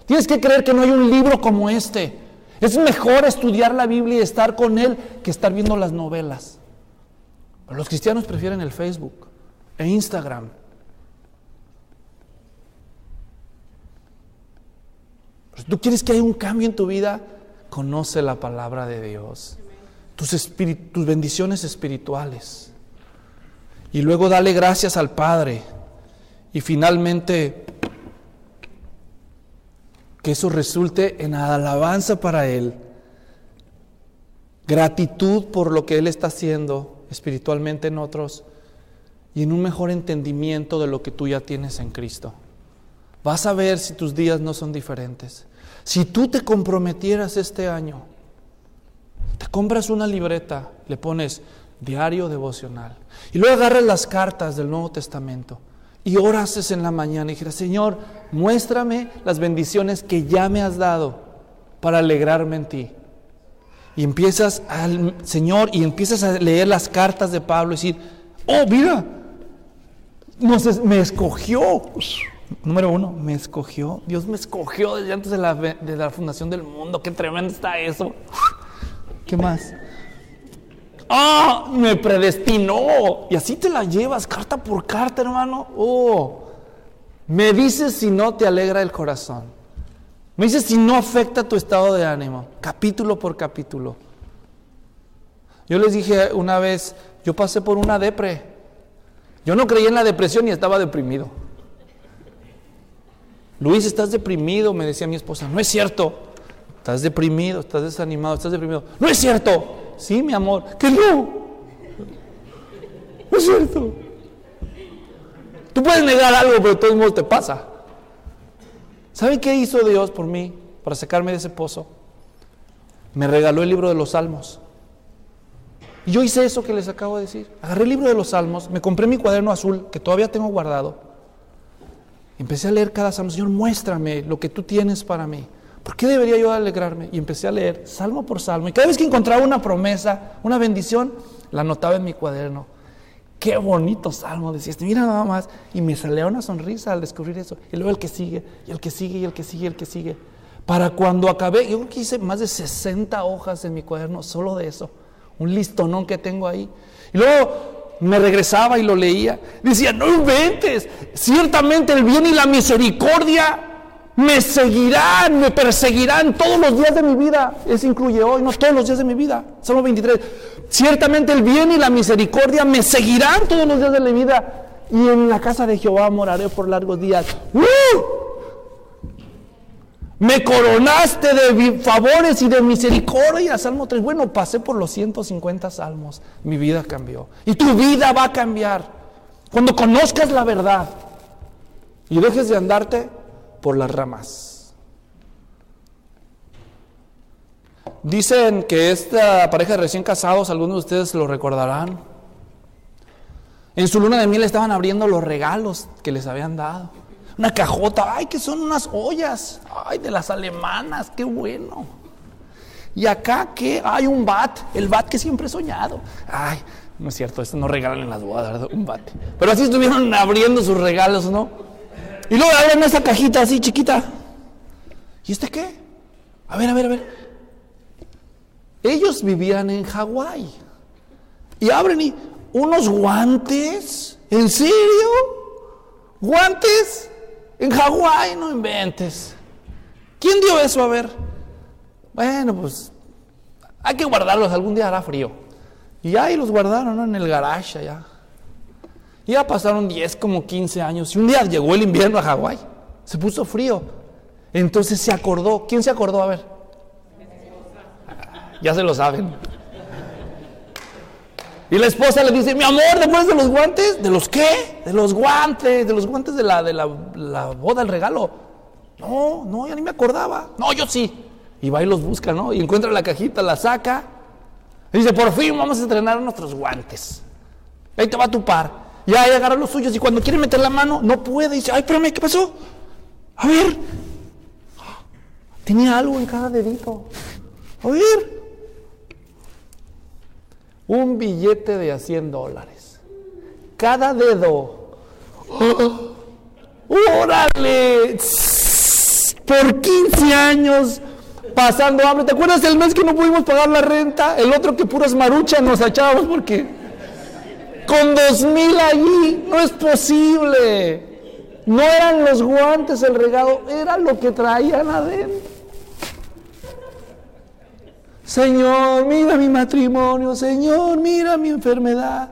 Tienes que creer que no hay un libro como este. Es mejor estudiar la Biblia y estar con él que estar viendo las novelas. Pero los cristianos prefieren el Facebook e Instagram. Pero si tú quieres que haya un cambio en tu vida, conoce la palabra de Dios, tus bendiciones espirituales, y luego dale gracias al Padre, y finalmente que eso resulte en alabanza para Él, gratitud por lo que Él está haciendo espiritualmente en otros, y en un mejor entendimiento de lo que tú ya tienes en Cristo. Vas a ver si tus días no son diferentes. Si tú te comprometieras este año, te compras una libreta, le pones diario devocional, y luego agarras las cartas del Nuevo Testamento y oras en la mañana y dijeras, Señor, muéstrame las bendiciones que ya me has dado para alegrarme en ti. Y empiezas al Señor y empiezas a leer las cartas de Pablo y decir, oh, mira, me escogió. Número 1, me escogió. Dios me escogió desde antes de la fundación del mundo. Qué tremendo está eso. ¿Qué más? ¡Ah! Me predestinó. Y así te la llevas, carta por carta, hermano. Oh, me dices si no te alegra el corazón. Me dices si no afecta tu estado de ánimo, capítulo por capítulo. Yo les dije una vez, yo pasé por una depre. Yo no creía en la depresión y estaba deprimido. Luis, ¿estás deprimido? Me decía mi esposa. No es cierto. Estás deprimido, estás desanimado, estás deprimido. No es cierto. Sí, mi amor. ¿Qué no? No es cierto. Tú puedes negar algo, pero de todos modos te pasa. ¿Saben qué hizo Dios por mí para sacarme de ese pozo? Me regaló el libro de los Salmos. Y yo hice eso que les acabo de decir. Agarré el libro de los Salmos, me compré mi cuaderno azul, que todavía tengo guardado. Empecé a leer cada salmo. Señor, muéstrame lo que tú tienes para mí. ¿Por qué debería yo alegrarme? Y empecé a leer salmo por salmo. Y cada vez que encontraba una promesa, una bendición, la anotaba en mi cuaderno. Qué bonito salmo, decía, mira nada más. Y me salía una sonrisa al descubrir eso. Y luego el que sigue, y el que sigue, y el que sigue, y el que sigue. Para cuando acabé, yo creo que hice más de 60 hojas en mi cuaderno, solo de eso. Un listonón que tengo ahí. Y luego me regresaba y lo leía. Decía, no inventes, ciertamente el bien y la misericordia me seguirán, me perseguirán todos los días de mi vida. Eso incluye hoy, no todos los días de mi vida. Salmo 23. Ciertamente el bien y la misericordia me seguirán todos los días de mi vida. Y en la casa de Jehová moraré por largos días. Me coronaste de favores y de misericordia. Salmo 3. Bueno, pasé por los 150 salmos. Mi vida cambió. Y tu vida va a cambiar. Cuando conozcas la verdad y dejes de andarte por las ramas. Dicen que esta pareja de recién casados, algunos de ustedes lo recordarán, en su luna de miel estaban abriendo los regalos que les habían dado. Una cajota, ay, que son unas ollas, ay, de las alemanas, qué bueno. Y acá, ¿qué? Hay un bat, el bat que siempre he soñado. Ay, no es cierto, esto no regalan en las bodas, ¿verdad? Un bat. Pero así estuvieron abriendo sus regalos, ¿no? Y luego abren esa cajita así chiquita. ¿Y este qué? A ver. Ellos vivían en Hawái. Y abren y unos guantes. ¿En serio? ¿Guantes? En Hawái, no inventes. ¿Quién dio eso? A ver. Bueno, pues hay que guardarlos, algún día hará frío. Y ahí los guardaron, ¿no? En el garage allá. Y ya pasaron 10, como 15 años. Y un día llegó el invierno a Hawái. Se puso frío. Entonces se acordó. ¿Quién se acordó? A ver. Ya se lo saben. Y la esposa le dice, mi amor, ¿te acuerdas de los guantes? ¿De los qué? De los guantes de la boda, el regalo. No, ya ni me acordaba. No, yo sí. Y va y los busca, ¿no? Y encuentra la cajita, la saca. Y dice, por fin vamos a estrenar nuestros guantes. Ahí te va tu par. Y ahí agarra los suyos y cuando quiere meter la mano, no puede. Y dice, ay, espérame, ¿qué pasó? A ver. Tenía algo en cada dedito. A ver. Un billete de $100. Cada dedo. ¡Órale! Por 15 años pasando hambre. ¿Te acuerdas el mes que no pudimos pagar la renta? El otro que puras maruchas nos echábamos porque con 2,000 allí no es posible. No eran los guantes el regalo, era lo que traían adentro. Señor, mira mi matrimonio. Señor, mira mi enfermedad.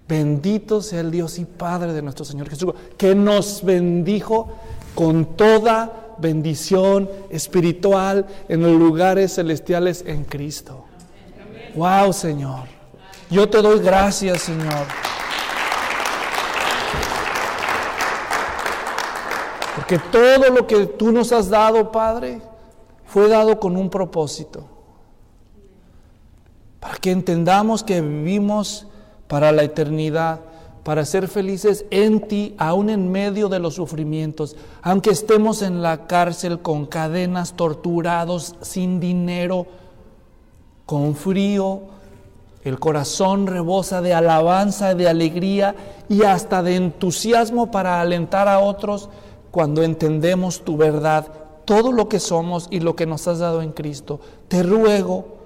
Bendito sea el Dios y Padre de nuestro Señor Jesús, que nos bendijo con toda bendición espiritual en los lugares celestiales en Cristo. Wow, Señor. Yo te doy gracias, Señor. Porque todo lo que tú nos has dado, Padre, fue dado con un propósito. Para que entendamos que vivimos para la eternidad, para ser felices en ti, aún en medio de los sufrimientos, aunque estemos en la cárcel con cadenas, torturados, sin dinero, con frío. El corazón rebosa de alabanza, de alegría y hasta de entusiasmo para alentar a otros cuando entendemos tu verdad, todo lo que somos y lo que nos has dado en Cristo. Te ruego,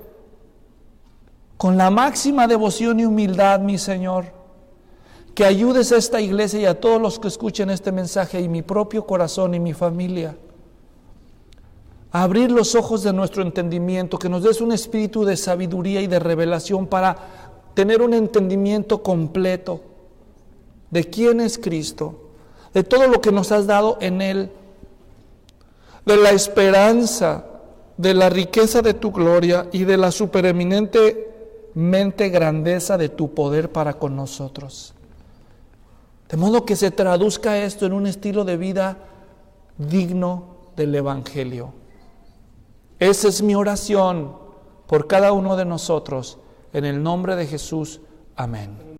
con la máxima devoción y humildad, mi Señor, que ayudes a esta iglesia y a todos los que escuchen este mensaje y mi propio corazón y mi familia a abrir los ojos de nuestro entendimiento, que nos des un espíritu de sabiduría y de revelación para tener un entendimiento completo de quién es Cristo, de todo lo que nos has dado en Él, de la esperanza, de la riqueza de tu gloria y de la supereminentemente grandeza de tu poder para con nosotros. De modo que se traduzca esto en un estilo de vida digno del Evangelio. Esa es mi oración por cada uno de nosotros. En el nombre de Jesús. Amén.